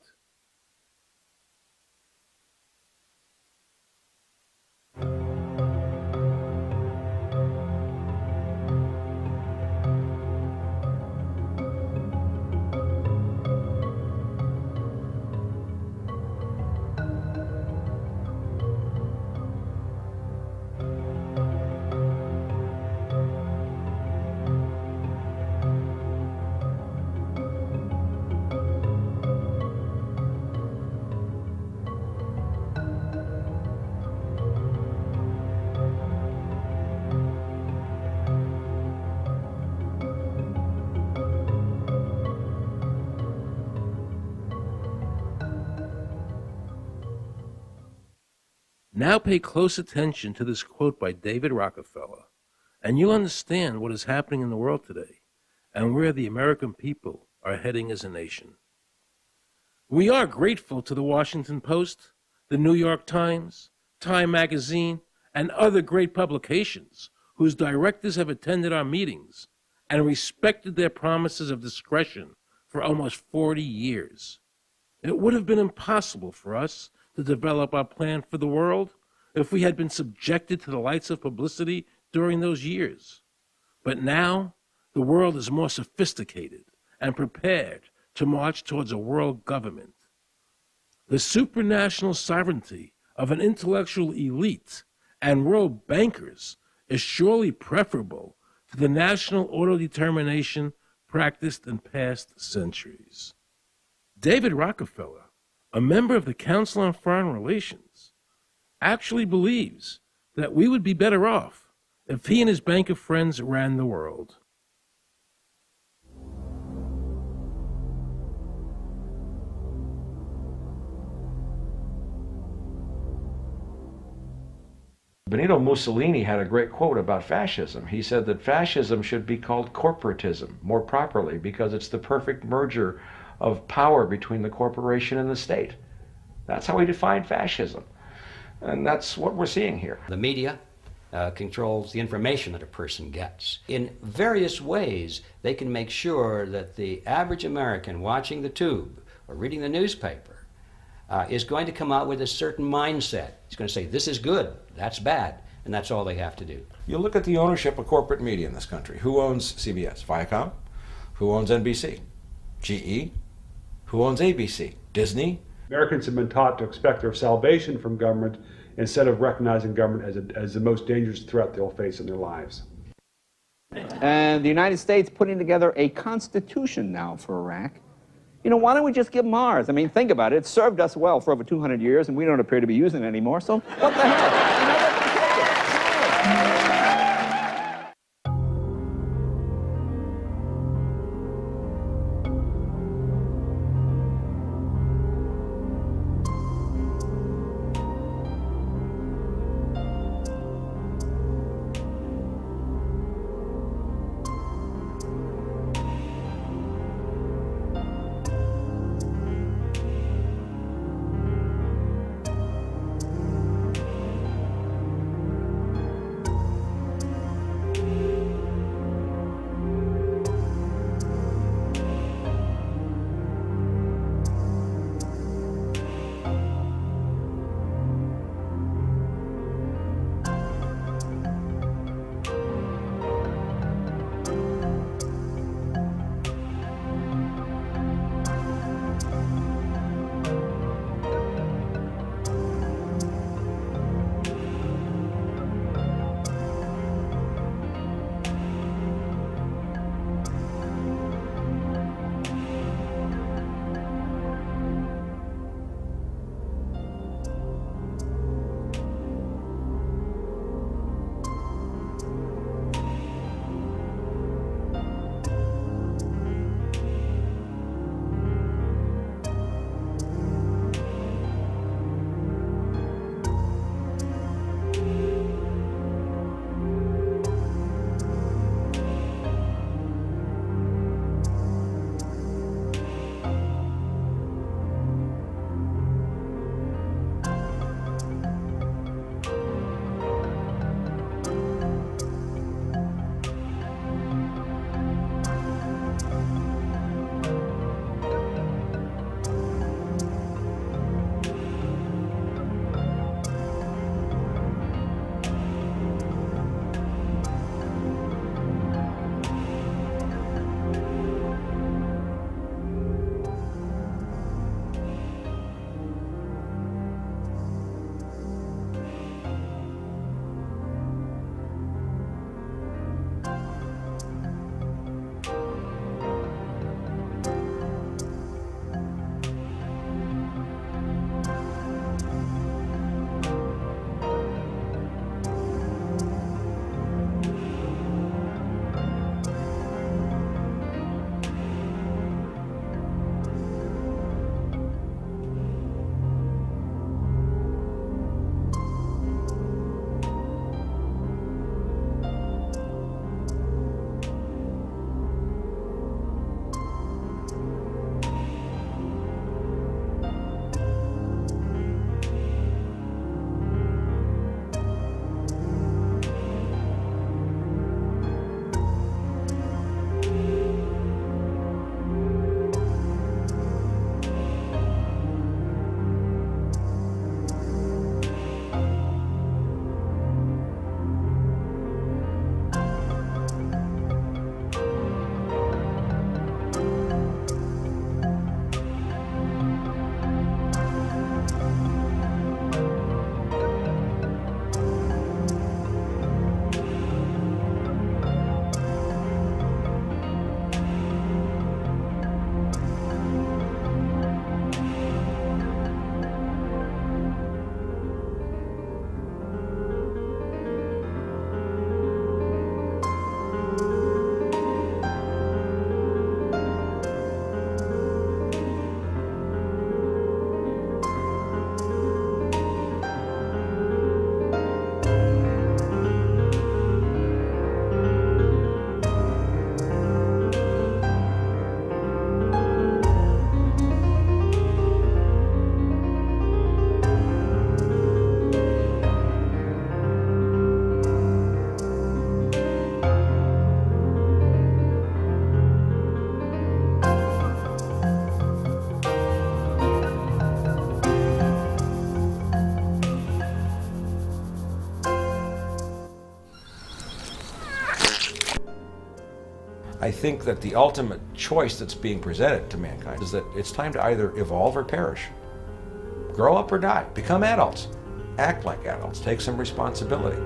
Now pay close attention to this quote by David Rockefeller, and you'll understand what is happening in the world today and where the American people are heading as a nation. We are grateful to the Washington Post, the New York Times, Time Magazine, and other great publications whose directors have attended our meetings and respected their promises of discretion for almost 40 years. It would have been impossible for us to develop our plan for the world if we had been subjected to the lights of publicity during those years. But now, the world is more sophisticated and prepared to march towards a world government. The supranational sovereignty of an intellectual elite and world bankers is surely preferable to the national autodetermination practiced in past centuries. David Rockefeller, a member of the Council on Foreign Relations, actually believes that we would be better off if he and his banker friends ran the world. Benito Mussolini had a great quote about fascism. He said that fascism should be called corporatism more properly because it's the perfect merger of power between the corporation and the state. That's how he defined fascism. And that's what we're seeing here. The media controls the information that a person gets. In various ways, they can make sure that the average American watching the tube or reading the newspaper is going to come out with a certain mindset. He's going to say, this is good, that's bad, and that's all they have to do. You look at the ownership of corporate media in this country. Who owns CBS? Viacom? Who owns NBC? GE? Who owns ABC? Disney? Americans have been taught to expect their salvation from government instead of recognizing government as the most dangerous threat they'll face in their lives. And the United States putting together a constitution now for Iraq. You know, why don't we just give them ours? I mean, think about it. It served us well for over 200 years, and we don't appear to be using it anymore, so what the hell? I think that the ultimate choice that's being presented to mankind is that it's time to either evolve or perish. Grow up or die. Become adults. Act like adults. Take some responsibility.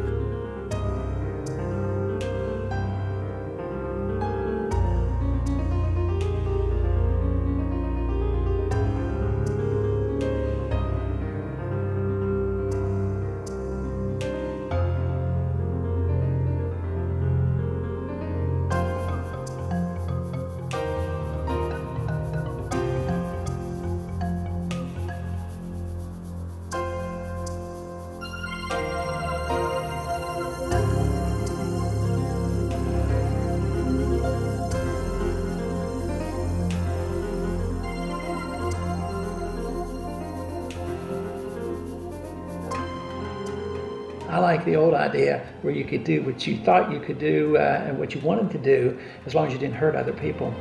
I like the old idea where you could do what you thought you could do and what you wanted to do as long as you didn't hurt other people.